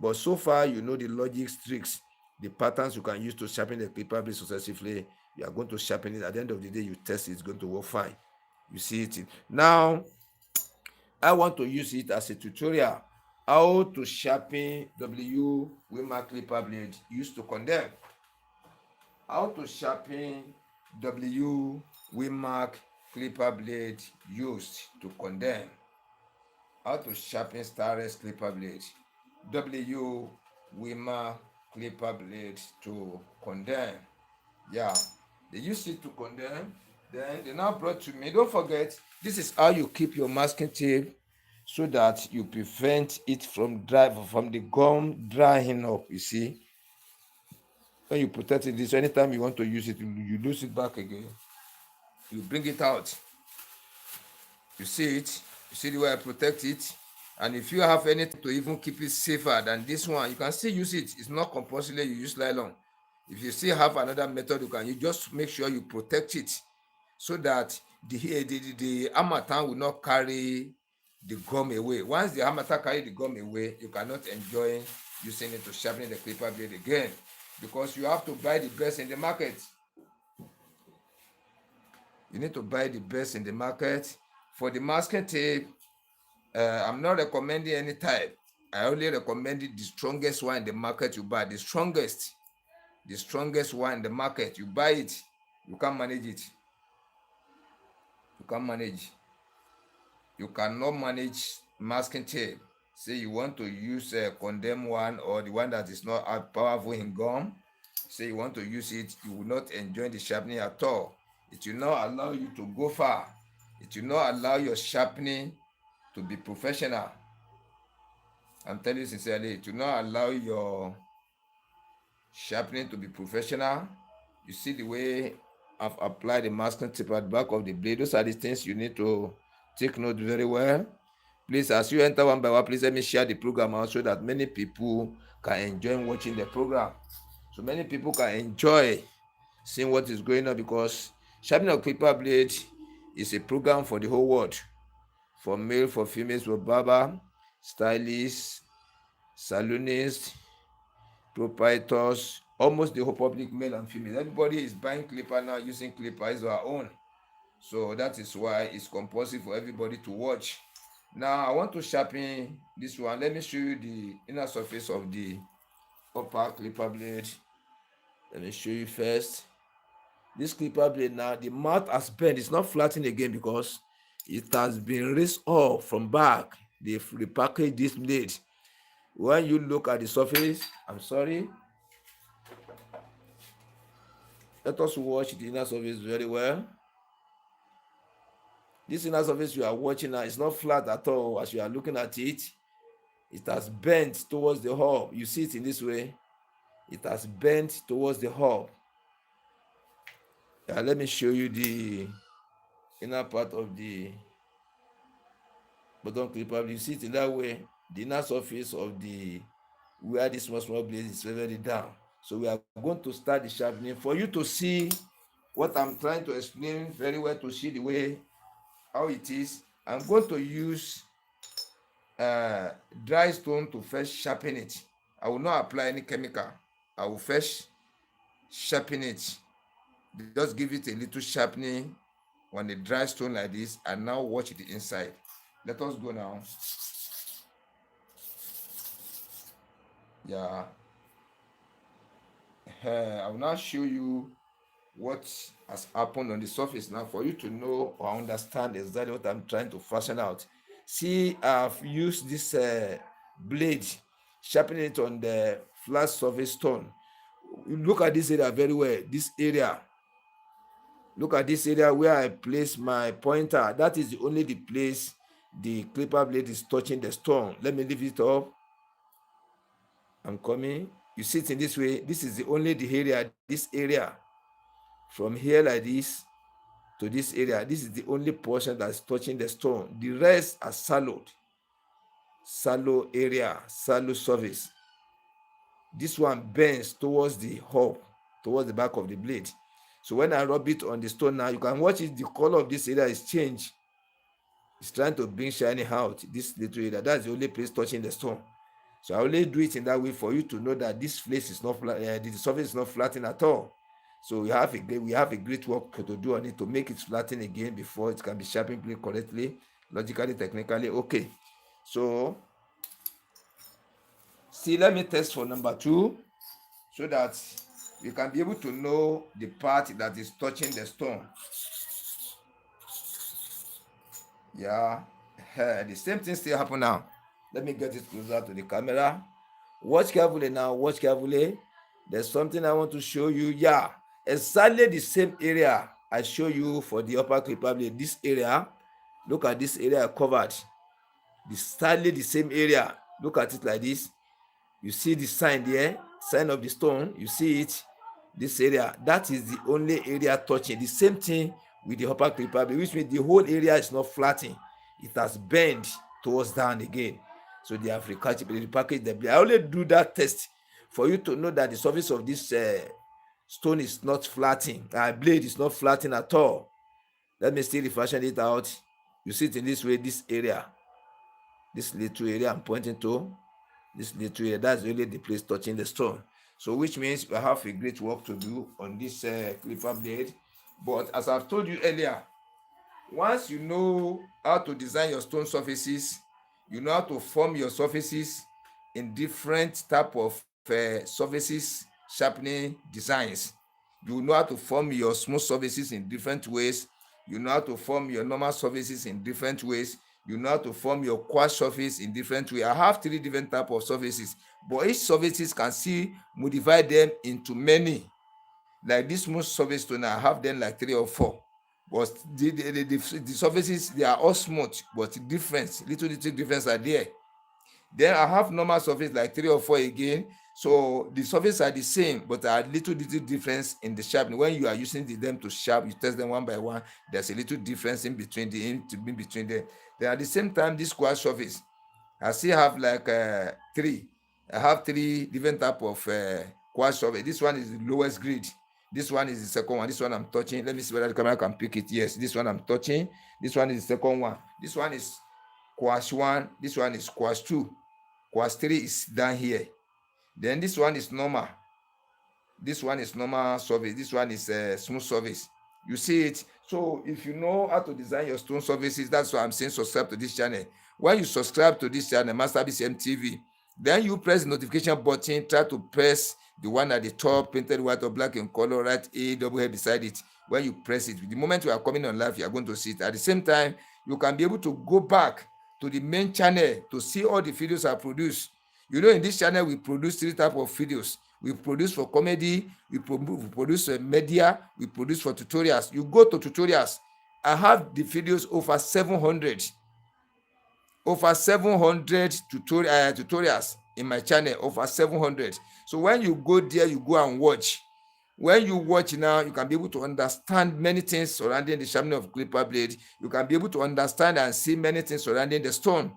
But so far, you know the logic tricks, the patterns you can use to sharpen the clipper blade successfully. You are going to sharpen it. At the end of the day, you test it, it's going to work fine. You see it. Now, I want to use it as a tutorial how to sharpen Wimar clipper blade used to condemn. How to sharpen Wimar clipper blade used to condemn. How to sharpen starless clipper blade. Wimar clipper blade to condemn. Yeah, they used it to condemn. Then they now brought to me. Don't forget, this is how you keep your masking tape so that you prevent it from the gum drying up. You see, when you protect it, this anytime you want to use it, you lose it back again. You bring it out. You see it. You see the way I protect it. And if you have anything to even keep it safer than this one, you can still use it. It's not compulsory you use nylon. If you still have another method, you just make sure you protect it so that the harmattan will not carry the gum away. Once the harmattan carry the gum away, you cannot enjoy using it to sharpen the clipper blade again, because you have to buy the best in the market. You need to buy the best in the market. For the masking tape, I'm not recommending any type. I only recommend the strongest one in the market you buy. The strongest one in the market. You buy it, you can't manage it. You can't manage. You cannot manage masking tape. Say you want to use a condemned one or the one that is not as powerful in gum. Say you want to use it, you will not enjoy the sharpening at all. It will not allow you to go far. It will not allow your sharpening to be professional. I'm telling you sincerely, it will not allow your sharpening to be professional. You see the way I've applied the masking tape at the back of the blade. Those are the things you need to take note very well. Please, as you enter one by one, please let me share the program out so that many people can enjoy watching the program. So many people can enjoy seeing what is going on, because sharpening of clipper blade is a program for the whole world. For male, for females, for barber, stylists, saloonists, proprietors, almost the whole public, male and female. Everybody is buying clipper now, using clipper as our own. So that is why it's compulsory for everybody to watch. Now I want to sharpen this one. Let me show you the inner surface of the upper clipper blade. Let me show you first. This clipper blade now, the mouth has bent. It's not flattened again because it has been raised up from back. They've repackaged this blade. When you look at the surface, I'm sorry, let us watch the inner surface very well. This inner surface you are watching now is not flat at all. As you are looking at it, it has bent towards the hub. You see it in this way. It has bent towards the hub. Let me show you the inner part of the bottom clipper. You see it in that way. The inner surface of the where this small blade is very down. So we are going to start the sharpening for you to see what I'm trying to explain very well to see the way how it is. I'm going to use uh, dry stone to first sharpen it. I will not apply any chemical. I will first sharpen it. Just give it a little sharpening on the dry stone like this, and now watch the inside. Let us go now. Yeah. I will now show you what has happened on the surface now for you to know or understand exactly what I'm trying to fashion out. See, I've used this blade, sharpening it on the flat surface stone. You look at this area very well. This area, look at this area where I place my pointer. That is only the place the clipper blade is touching the stone. Let me leave it up. I'm coming. You see it in this way. This is the only the area, this area from here like this to this area. This is the only portion that's touching the stone. The rest are shallow area, shallow surface. This one bends towards the hub, towards the back of the blade. So when I rub it on the stone now, you can watch it. The color of this area is changed. It's trying to bring shiny out this little area. That's the only place touching the stone. So I only do it in that way for you to know that this place is not flat, the surface is not flattened at all. So we have a great work to do on it to make it flatten again before it can be sharpened correctly, logically, technically. Okay. So see, let me test for number 2 so that you can be able to know the part that is touching the stone. Yeah. The same thing still happen now. Let me get it closer to the camera. Watch carefully now. Watch carefully. There's something I want to show you. Yeah, exactly the same area I show you for the upper clipper blade. This area, look at this area covered. Exactly the same area. Look at it like this. You see the sign there, sign of the stone. You see it. This area, that is the only area touching. The same thing with the upper clipper blade, which means the whole area is not flattened. It has bent towards down again. So they have repackaged the blade. I only do that test for you to know that the surface of this stone is not flattened. Blade is not flattened at all. Let me still refashion it out. You see it in this way. This area, this little area I'm pointing to, this little area, that's really the place touching the stone. So which means we have a great work to do on this clipper blade. But as I've told you earlier, once you know how to design your stone surfaces, you know how to form your surfaces in different type of surfaces sharpening designs. You know how to form your smooth surfaces in different ways. You know how to form your normal surfaces in different ways. You know how to form your quartz surface in different ways. I have 3 different type of surfaces, but each surfaces can still modify them into many. Like this smooth surface stone, I have them like 3 or 4. But the surfaces, they are all smooth, but little difference are there. Then I have normal surface like 3 or 4 again. So the surfaces are the same, but there are little difference in the sharpening. When you are using them to sharp, you test them one by one. There's a little difference in between them. Then at the same time, this quartz surface, I still have like 3. I have 3 different type of quartz surface. This one is the lowest grade. This one is the second one. This one I'm touching. Let me see whether the camera can pick it. Yes, this one I'm touching. This one is the second one. This one is quartz 1. This one is quartz 2. Quartz 3 is down here. Then this one is normal. This one is normal surface. This one is smooth surface. You see it? So if you know how to design your stone surfaces, that's why I'm saying subscribe to this channel. When you subscribe to this channel, Master BCM TV, then you press the notification button. Try to press the one at the top, painted white or black in color, right A double head beside it. When you press it, the moment you are coming on live, you are going to see it. At the same time, you can be able to go back to the main channel to see all the videos I produce. You know, in this channel, we produce 3 types of videos. We produce for comedy, we produce media, we produce for tutorials. You go to tutorials. I have the videos over 700 tutorials in my channel, over 700. So when you go there, you go and watch. When you watch now, you can be able to understand many things surrounding the sharpening of clipper blade. You can be able to understand and see many things surrounding the stone.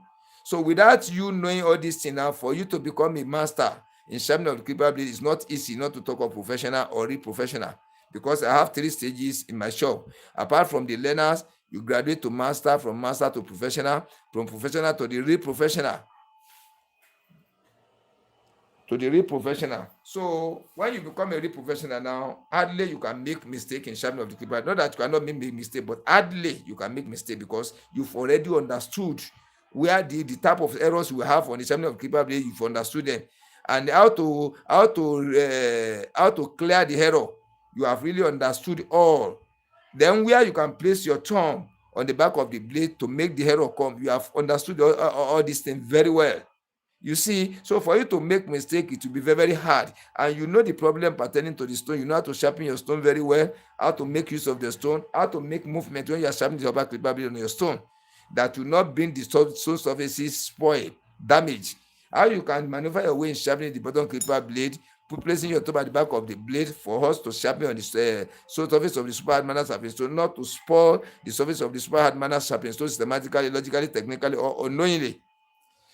So without you knowing all these things now, for you to become a master in sharpening of the clipper blade, it's not easy, not to talk of professional or real professional. because I have 3 stages in my shop. Apart from the learners, you graduate to master, from master to professional, from professional to the real professional. So when you become a real professional now, hardly you can make mistake in sharpening of the clipper. Not that you cannot make mistake, but hardly you can make mistake because you've already understood where the type of errors you have on the sharpening of the clipper blade. You've understood them, and how to clear the error. You have really understood all. Then where you can place your thumb on the back of the blade to make the error come, you have understood all these things very well. You see, so for you to make mistake, it will be very, very hard. And you know the problem pertaining to the stone. You know how to sharpen your stone very well, how to make use of the stone, how to make movement when you are sharpening the upper clipper blade on your stone. That will not bring the stone surfaces spoil, damage. How you can maneuver your way in sharpening the bottom clipper blade, placing your thumb at the back of the blade for us to sharpen on the surface of the super hard manner sharpening stone, not to spoil the surface of the super hard manner sharpening stone systematically, logically, technically, or unknowingly.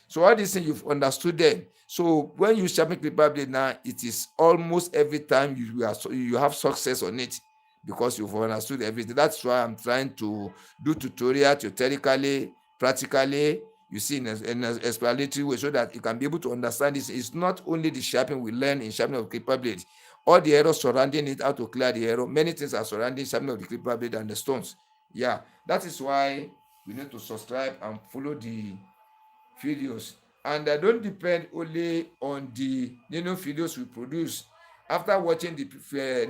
So all these things you've understood them. So when you sharpen clipper blade now, it is almost every time you have success on it because you've understood everything. That's why I'm trying to do tutorial theoretically, practically. You see, in an explanatory way, so that you can be able to understand this. It's not only the sharpening we learn in sharpening of clipper blade. All the errors surrounding it, how to clear the error. Many things are surrounding sharpening of the clipper blade and the stones. Yeah, that is why we need to subscribe and follow the videos, and I don't depend only on the new videos we produce. After watching the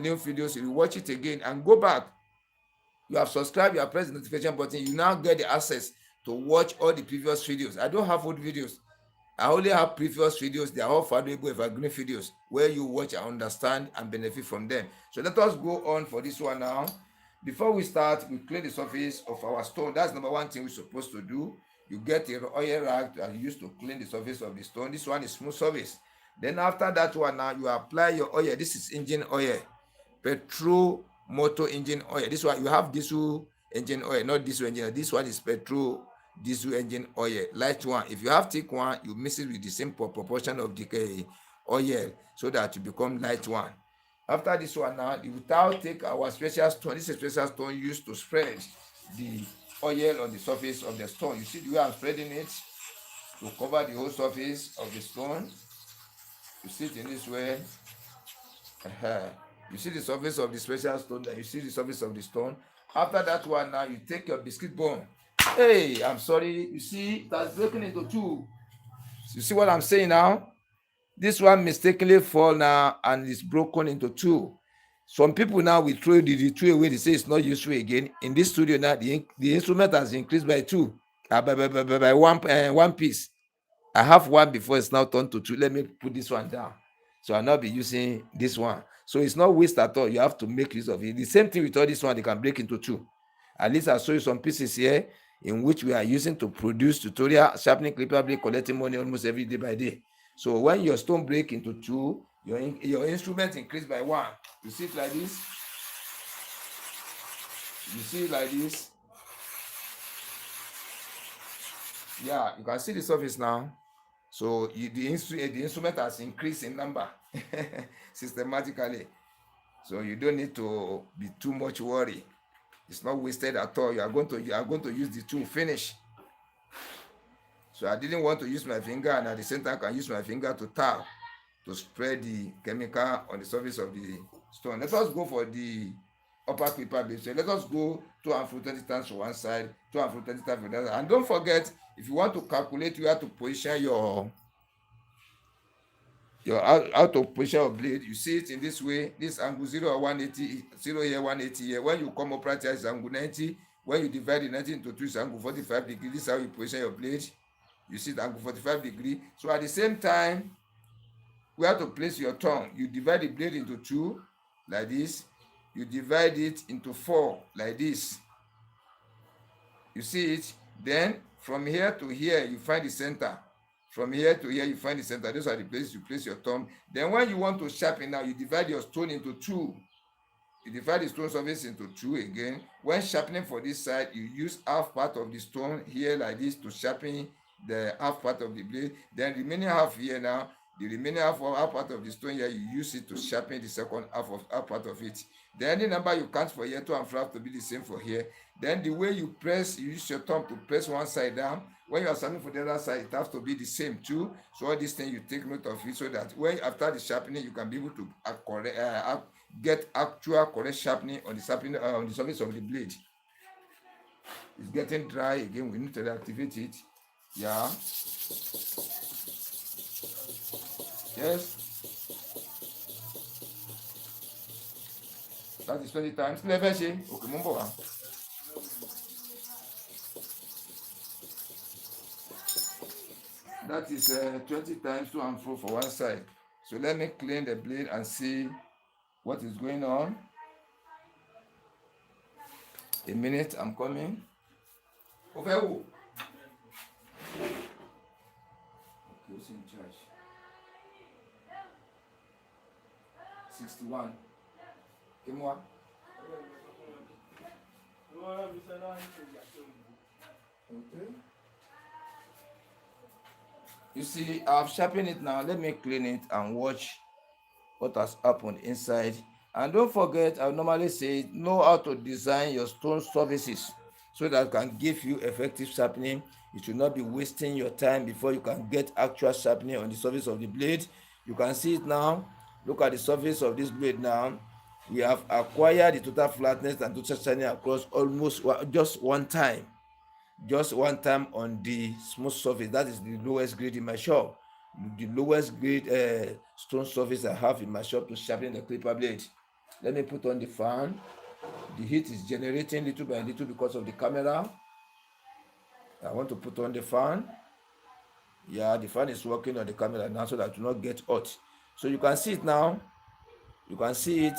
new videos, you watch it again and go back. You have subscribed, you have pressed the notification button, you now get the access to watch all the previous videos. I don't have old videos. I only have previous videos. They are all valuable evergreen videos where you watch and understand and benefit from them. So let us go on for this one now. Before we start, we clean the surface of our stone. That's number one thing we're supposed to do. You get a oil rag that you use to clean the surface of the stone. This one is smooth surface. Then after that one now, you apply your oil. This is engine oil, petrol motor engine oil. This one you have diesel engine oil, not diesel engine oil. This one is petrol diesel engine oil, light one. If you have thick one, you mix it with the same proportion of the oil so that you become light one. After this one now, you will now take our special stone. This is special stone used to spread the oil on the surface of the stone. You see the way I'm spreading it to cover the whole surface of the stone. You see it in this way. You see the surface of the special stone, then you see the surface of the stone. After that one now, you take your biscuit bone. Hey, I'm sorry. You see, that's broken into two. You see what I'm saying now? This one mistakenly fall now and it's broken into two. Some people now will throw the two away. They say it's not useful again. In this studio now, the instrument has increased by two, by one piece. I have one before, it's now turned to two. Let me put this one down. So I'll not be using this one. So it's not waste at all. You have to make use of it. The same thing with all this one, they can break into two. At least I'll show you some pieces here in which we are using to produce tutorial sharpening clipper blade, collecting money almost every day by day. So when your stone break into two, your instrument increase by one. You see it like this. You see it like this. Yeah, you can see the surface now. So the instrument has increased in number systematically. So you don't need to be too much worried. It's not wasted at all. You are going to use the tool finish. So I didn't want to use my finger, and at the same time I can use my finger to tap to spread the chemical on the surface of the stone. Let us go for the upper clipper blade. So let us go 2 and 20 times for one side, 2 and 20 times for the other. And don't forget, if you want to calculate, you have to position your how to position your blade. You see it in this way. This angle 0 or 180, 0 here, 180 here. When you come up right here, it's angle 90. When you divide the 90 into 2, it's angle 45 degrees. This is how you position your blade. You see the angle 45 degrees. So at the same time, we have to place your thumb. You divide the blade into 2 like this. You divide it into 4 like this. You see it? Then from here to here, you find the center. From here to here, you find the center. Those are the places you place your thumb. Then when you want to sharpen now, you divide your stone into 2. You divide the stone surface into 2 again. When sharpening for this side, you use half part of the stone here like this to sharpen the half part of the blade. Then remaining half here now, The remaining half part of the stone here, you use it to sharpen the second half part of it. The any number you count for here to and fro have to be the same for here. Then the way you press, you use your thumb to press one side down. When you are sharpening for the other side, it has to be the same too. So all these things you take note of it, so that when after the sharpening, you can be able to get actual correct sharpening on the on the surface of the blade. It's getting dry again. We need to reactivate it. Yeah. Yes. That is 20 times. Never say. Okay, mumbo. That is 20 times to and fro for one side. So let me clean the blade and see what is going on. A minute, I'm coming. Okay, who? Okay, who's in charge? 61. Et moi? Okay. You see, I've sharpened it now. Let me clean it and watch what has happened inside. And don't forget, I normally say, know how to design your stone surfaces so that it can give you effective sharpening. You should not be wasting your time before you can get actual sharpening on the surface of the blade. You can see it now. Look at the surface of this blade now. We have acquired the total flatness and total shining across almost just one time on the smooth surface. That is the lowest grade in my shop. The lowest grade stone surface I have in my shop to sharpen the clipper blade. Let me put on the fan. The heat is generating little by little because of the camera. I want to put on the fan. Yeah, the fan is working on the camera now so that it will not get hot. So you can see it now. You can see it.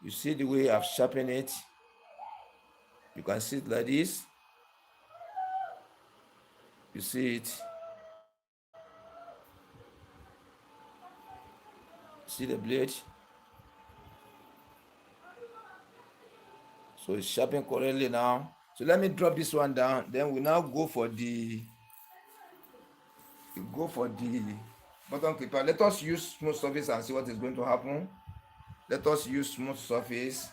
You see the way I've sharpened it. You can see it like this. You see it. See the blade. So it's sharpened correctly now. So let me drop this one down. Then we now go for the bottom clipper. Let us use smooth surface and see what is going to happen. Let us use smooth surface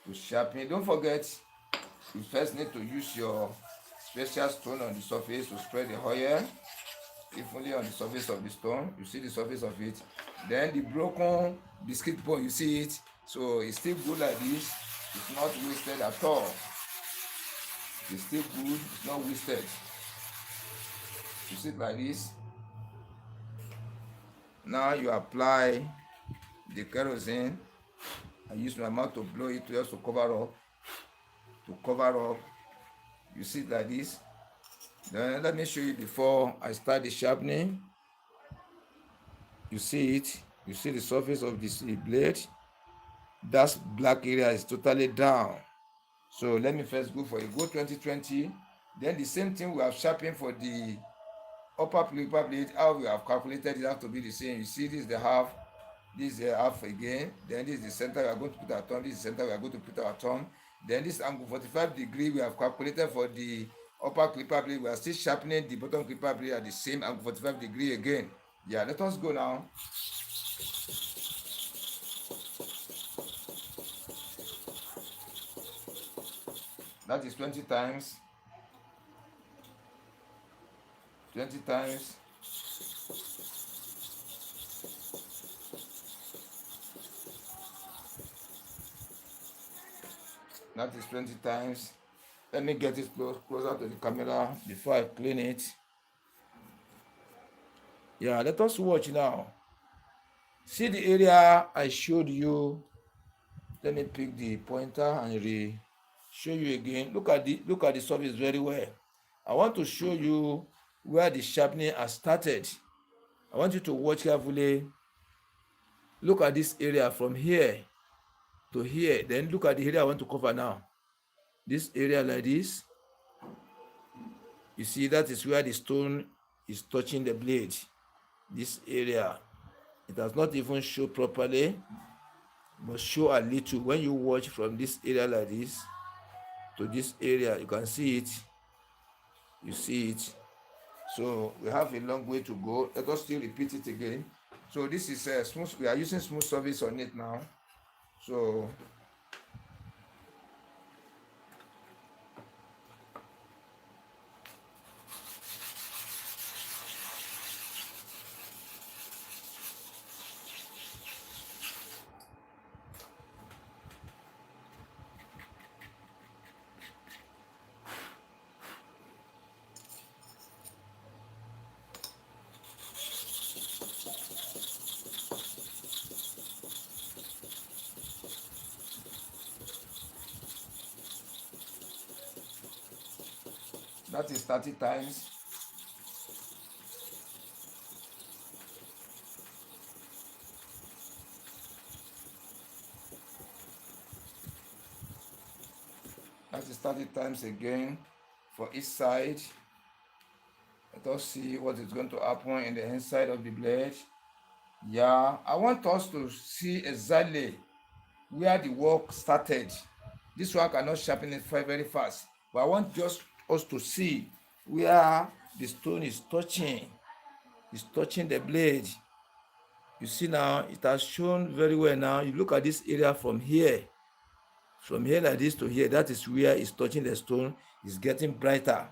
to sharpen. Don't forget, you first need to use your special stone on the surface to spread the oil evenly on the surface of the stone. You see the surface of it. Then the broken biscuit bone, you see it. So it's still good like this. It's not wasted at all. It's still good. It's not wasted. You see it like this. Now you apply the kerosene. I use my mouth to blow it just to cover up. You see it like this. Then let me show you before I start the sharpening. You see it. You see the surface of this blade. That black area is totally down. So let me first go for a go 2020. Then the same thing we have sharpened for the upper clipper blade. How we have calculated it have to be the same. You see this is the half. This is the half again. Then this is the center we are going to put our thumb. This is the center we are going to put our thumb. Then this angle 45 degree we have calculated for the upper clipper blade. We are still sharpening the bottom clipper blade at the same angle 45 degree again. Yeah, let us go now. That is 20 times. 20 times. That is 20 times. Let me get it closer to the camera before I clean it. Yeah, let us watch now. See the area I showed you. Let me pick the pointer and show you again. Look at the surface very well. I want to show you where the sharpening has started. I want you to watch carefully. Look at this area from here to here. Then look at the area I want to cover now. This area like this. You see, that is where the stone is touching the blade. This area. It does not even show properly, but show a little. When you watch from this area like this to this area, you can see it. You see it. So we have a long way to go. Let us still repeat it again. So this is smooth. We are using smooth surface on it now. So that is 30 times. That is 30 times again for each side. Let us see what is going to happen in the inside of the blade. Yeah, I want us to see exactly where the work started. This one cannot sharpen it very fast, but I want just us to see where the stone is touching. It's touching the blade. You see now, it has shown very well now. You look at this area from here like this to here, that is where it's touching the stone. It's getting brighter.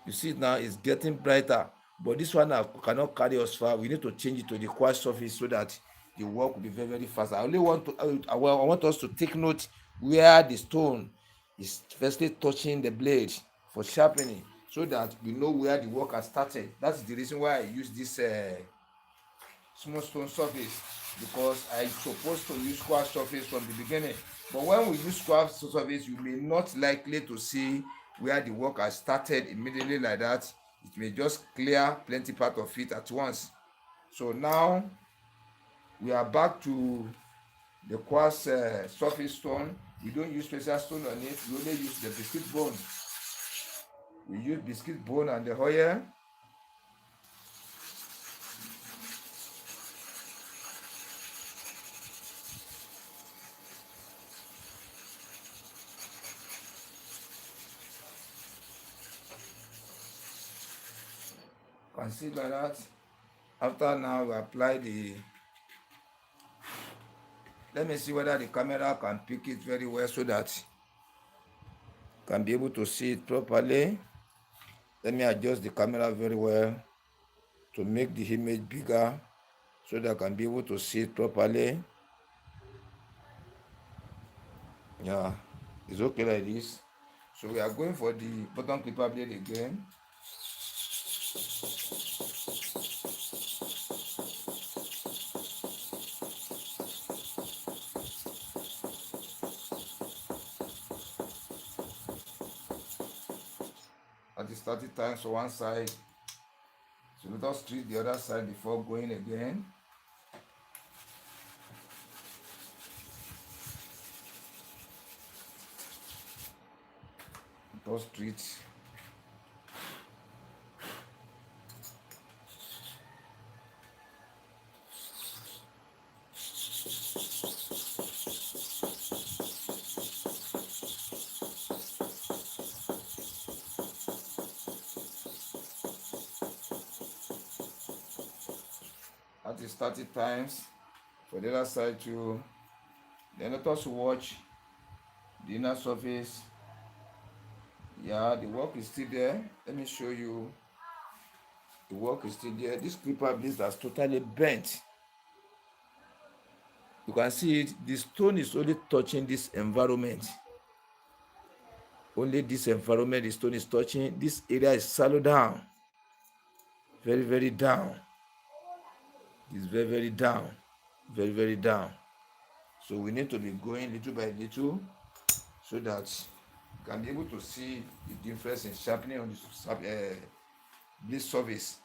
You see it now, it's getting brighter. But this one now cannot carry us far. We need to change it to the quiet surface so that the work will be very fast. I only want to, I want us to take note where the stone is firstly touching the blade for sharpening, so that we know where the work has started. That's the reason why I use this small stone surface, because I supposed to use square surface from the beginning. But when we use square surface, you may not likely to see where the work has started immediately like that. It may just clear plenty part of it at once. So now we are back to the quartz surface stone. We don't use special stone on it. We only use the biscuit bone. We use biscuit bone and the oil. Can see like that. After now we apply the, let me see whether the camera can pick it very well so that can be able to see it properly. Let me adjust the camera very well to make the image bigger so that I can be able to see it properly. Yeah, it's okay like this. So we are going for the bottom clipper blade again. That is 30 times for one side. So let us treat the other side before going again. Let us treat. That is 30 times for the other side too. Then let us watch the inner surface. Yeah, the work is still there. Let me show you. The work is still there. This clipper blade has totally bent. You can see it. The stone is only touching this environment. Only this environment the stone is touching. This area is shallow down. Very, very down. It's very, very down. Very, very down. So we need to be going little by little so that you can be able to see the difference in sharpening on the blade surface.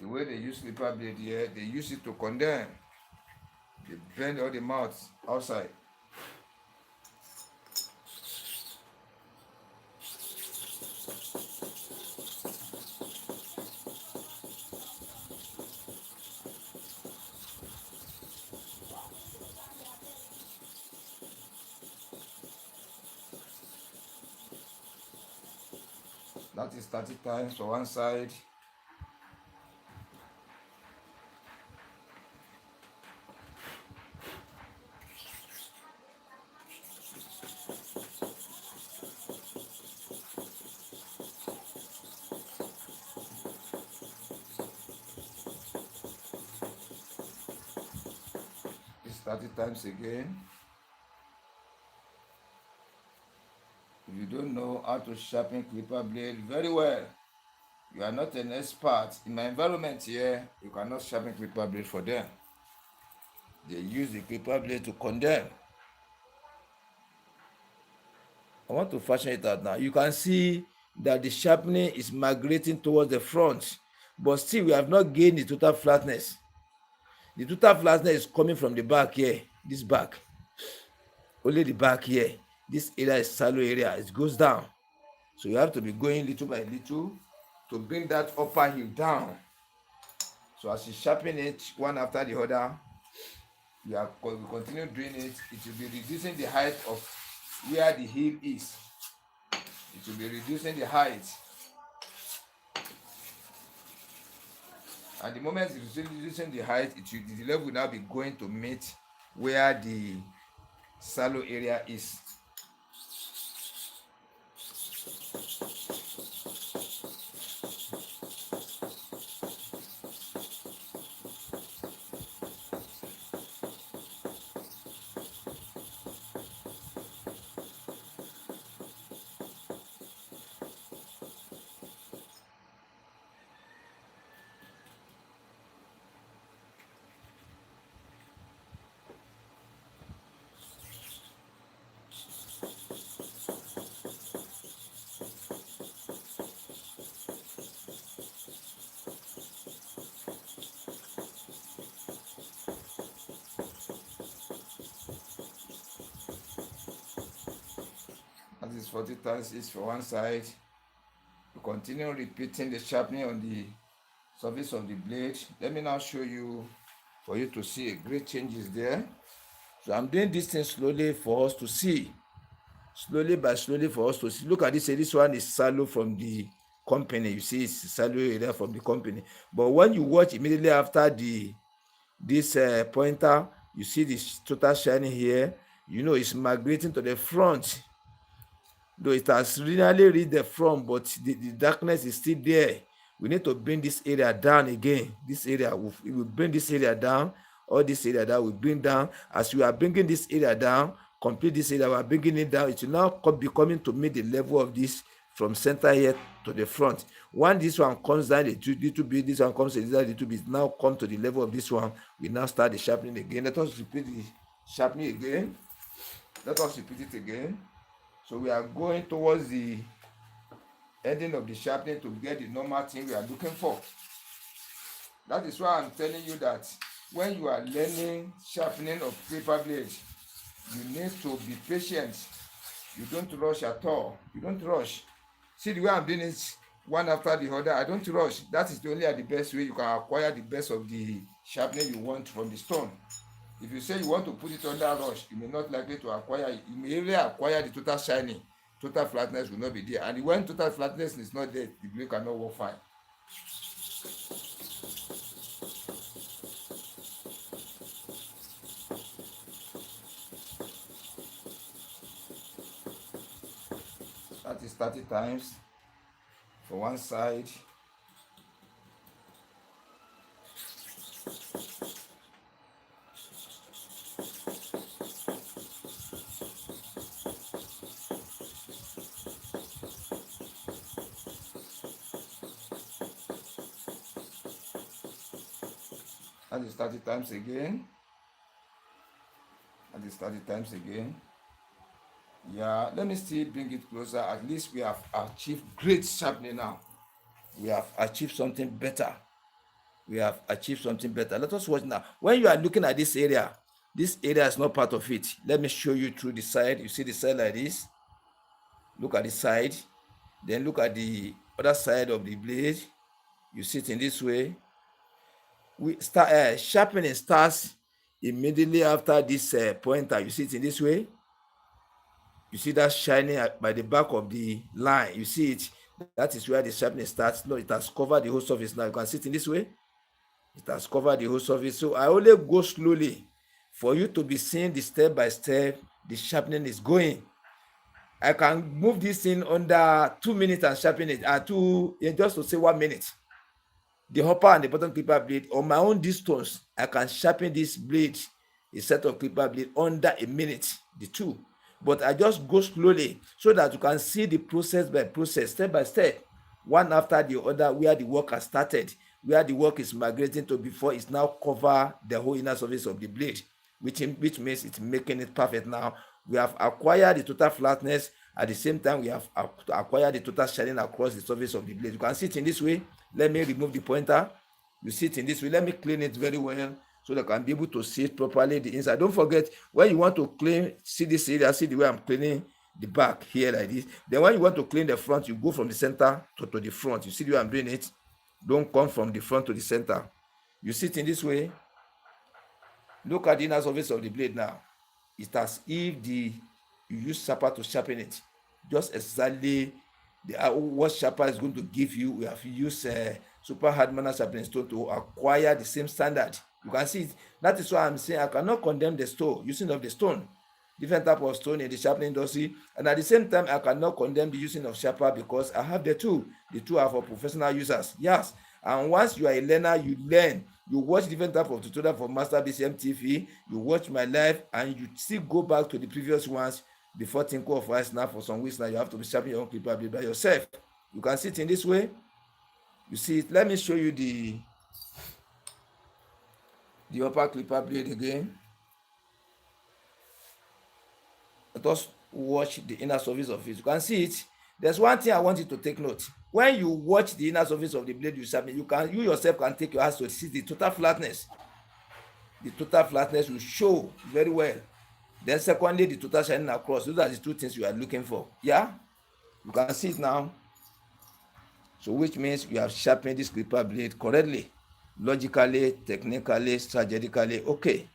The way they use clipper blade here, they use it to condemn. They bend all the mouths outside. That is 30 times for one side. It's 30 times again. If you don't know how to sharpen clipper blade very well, you are not an expert. In my environment here, you cannot sharpen clipper blade for them. They use the clipper blade to condemn. I want to fashion it out now. You can see that the sharpening is migrating towards the front, but still we have not gained the total flatness. The total flatness is coming from the back here, this back. Only the back here. This area is shallow area. It goes down. So you have to be going little by little to bring that upper heel down. So as you sharpen it one after the other, we continue doing it. It will be reducing the height of where the heel is. It will be reducing the height. And the moment it's reducing the height, the level will now be going to meet where the shallow area is. That is 40 times each for one side. You continue repeating the sharpening on the surface of the blade. Let me now show you, for you to see a great changes there. So I'm doing this thing slowly for us to see. Slowly by slowly for us to see. Look at this. This one is shallow from the company. You see it's shallow area from the company. But when you watch immediately after this pointer, you see this total shining here. You know it's migrating to the front. Though it has really reached the front, but the darkness is still there. We need to bring this area down again. This area, we will bring this area down. All this area that we bring down. As we are bringing this area down, complete this area, we are bringing it down. It will now be coming to meet the level of this from center here to the front. When this one comes down a little bit, this one comes down a little bit, now come to the level of this one. We now start the sharpening again. Let us repeat the sharpening again. Let us repeat it again. So we are going towards the ending of the sharpening to get the normal thing we are looking for. That is why I'm telling you that when you are learning sharpening of clipper blades, you need to be patient. You don't rush at all. You don't rush. See the way I'm doing it one after the other. I don't rush. That is the only the best way you can acquire the best of the sharpening you want from the stone. If you say you want to put it under rush, you may not likely to acquire it. You may really acquire the total shining. Total flatness will not be there. And when total flatness is not there, the blade cannot work fine. That is 30 times for one side. That is 30 times again. That is 30 times again. Yeah, let me still bring it closer. At least we have achieved great sharpening now. We have achieved something better. We have achieved something better. Let us watch now. When you are looking at this area is not part of it. Let me show you through the side. You see the side like this. Look at the side. Then look at the other side of the blade. You see it in this way. We start sharpening starts immediately after this pointer. You see it in this way. You see that shining by the back of the line. You see it. That is where the sharpening starts. No, it has covered the whole surface. Now you can see it in this way. It has covered the whole surface. So I only go slowly for you to be seeing the step by step the sharpening is going. I can move this thing under 2 minutes and sharpen it. Just to say 1 minute. The upper and the bottom clipper blade on my own distance, I can sharpen this blade, a set of clipper blade under a minute, the two. But I just go slowly so that you can see the process by process, step by step, one after the other, where the work has started, where the work is migrating to before it's now cover the whole inner surface of the blade, which means it's making it perfect now. We have acquired the total flatness. At the same time, we have acquired the total shining across the surface of the blade. You can see it in this way. Let me remove the pointer. You see it in this way. Let me clean it very well so that I can be able to see it properly the inside. Don't forget, when you want to clean, see this area, see the way I'm cleaning the back here like this. Then when you want to clean the front, you go from the center to the front. You see the way I'm doing it? Don't come from the front to the center. You see it in this way. Look at the inner surface of the blade now. It's as if you use sharper to sharpen it. Just exactly what sharper is going to give you. We have used super hard manner sharpening stone to acquire the same standard. You can see it. That is why I'm saying I cannot condemn the stone, using of the stone. Different type of stone in the sharpening industry, and at the same time I cannot condemn the using of sharper because I have the two are for professional users. Yes, and once you are a learner, you learn, you watch different type of tutorial for Master BCM TV, you watch my live, and you still go back to the previous ones before thinking of us. Now for some weeks now you have to be sharpening your own clipper blade by yourself. You can see it in this way. You see it. Let me show you the upper clipper blade again. Let us watch the inner surface of it. You can see it. There's one thing I want you to take note. When you watch the inner surface of the blade you sharpen, you yourself can take your hands to see the total flatness. The total flatness will show very well. Then secondly, the total shining across. Those are the two things you are looking for. Yeah? You can see it now. So which means you have sharpened this clipper blade correctly, logically, technically, strategically. Okay.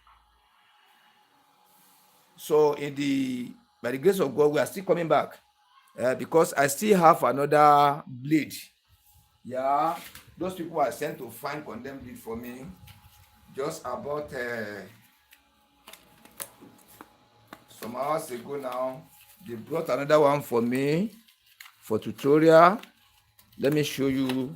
So by the grace of God, we are still coming back because I still have another blade. Yeah, those people are sent to find condemned blade for me just about some hours ago now. They brought another one for me for tutorial. Let me show you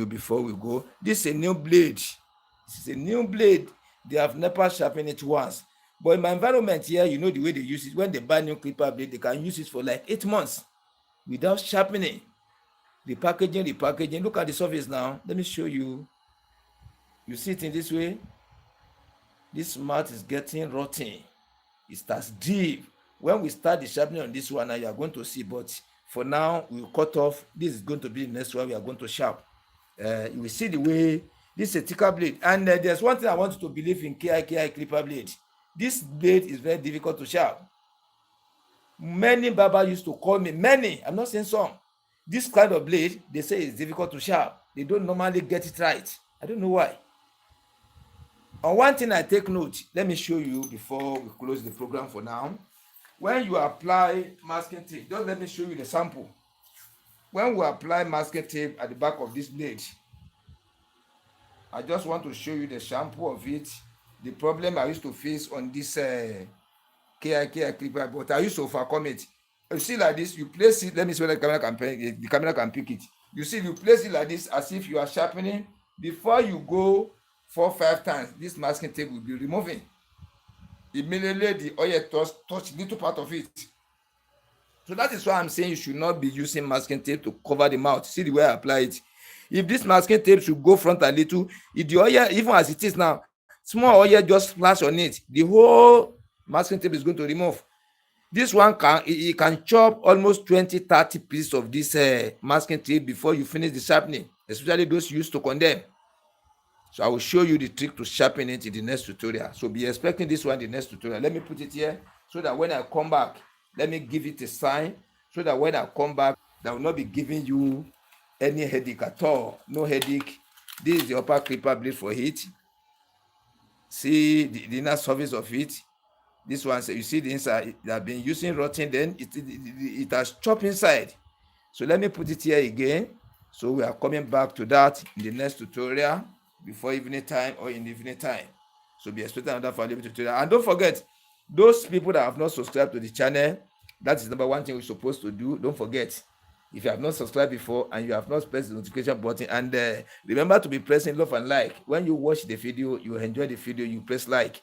before we go. This is a new blade. This is a new blade. They have never sharpened it once. But in my environment here, you know the way they use it. When they buy new clipper blade, they can use it for like 8 months without sharpening. The packaging. Look at the surface now. Let me show you. You see it in this way. This mat is getting rotten. It starts deep. When we start the sharpening on this one, now you are going to see. But for now, we will cut off. This is going to be the next one we are going to sharp. You will see the way. This is a thicker blade. And there's one thing I want you to believe in KI clipper blade. This blade is very difficult to sharp. Many barbers used to call me, I'm not saying some. This kind of blade, they say it's difficult to sharp. They don't normally get it right. I don't know why. On one thing I take note, let me show you before we close the program for now. When you apply masking tape, just let me show you the sample. When we apply masking tape at the back of this blade, I just want to show you the sample of it. The problem I used to face on this KI clipper, but I used to overcome it. You see like this, you place it. Let me see whether the camera can pick it. You see, you place it like this as if you are sharpening. Before you go 4-5 times, this masking tape will be removing. Immediately the oil touch little part of it. So that is why I'm saying you should not be using masking tape to cover the mouth. See the way I apply it. If this masking tape should go front a little, if the oil, even as it is now, small oil just splash on it, the whole masking tape is going to remove. This one can chop almost 20-30 pieces of this masking tape before you finish the sharpening, especially those used to condemn. So I will show you the trick to sharpen it in the next tutorial. So be expecting this one in the next tutorial. Let me put it here so that when I come back, let me give it a sign so that when I come back, I will not be giving you any headache at all. No headache. This is the upper clipper blade for it. See the inner surface of it. This one, so you see the inside, they have been using rotten, then it has chopped inside. So let me put it here again. So we are coming back to that in the next tutorial before evening time or in the evening time. So be expecting another valuable tutorial. And don't forget, those people that have not subscribed to the channel, that is number one thing we're supposed to do. Don't forget, if you have not subscribed before and you have not pressed the notification button, and remember to be pressing love and like. When you watch the video, you enjoy the video, you press like.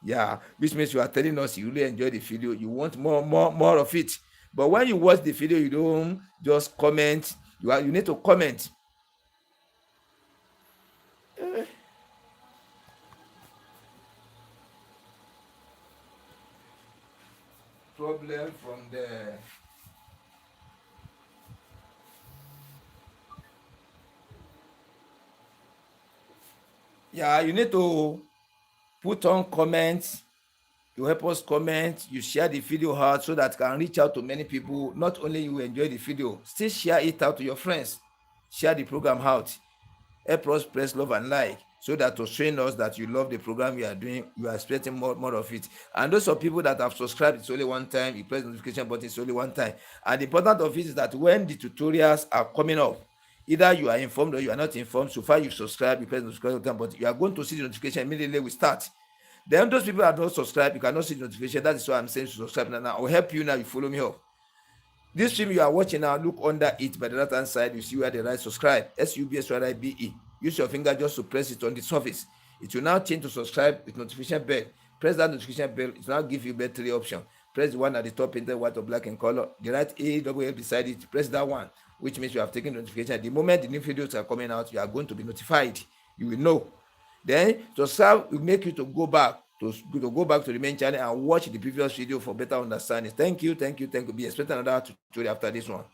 Yeah, which means you are telling us you really enjoy the video, you want more of it. But when you watch the video, you don't just comment. You need to comment. Problem from the yeah, you need to put on comments. You help us comment, you share the video out so that can reach out to many people. Not only you enjoy the video, still share it out to your friends. Share the program out. Help us press love and like so that to showing us that you love the program you are doing, you are expecting more of it. And those of people that have subscribed, it's only one time. You press the notification button, it's only one time. And the important of it is that when the tutorials are coming up, either you are informed or you are not informed. So far you subscribe, you press the notification button, but you are going to see the notification immediately we start. Then those people that don't subscribe, you cannot see the notification. That is why I'm saying to subscribe now. I'll help you now. You follow me up. This stream you are watching now, look under it by the right hand side. You see where the right subscribe. SUBSYIBE. Use your finger just to press it on the surface. It will now change to subscribe with notification bell. Press that notification bell. It will now give you bell 3 option. Press the one at the top painted white or black in color. The right A double L beside it. Press that one, which means you have taken notification. The moment the new videos are coming out, you are going to be notified. You will know. Then subscribe will make you to go back to the main channel and watch the previous video for better understanding. Thank you. Be expecting another tutorial after this one.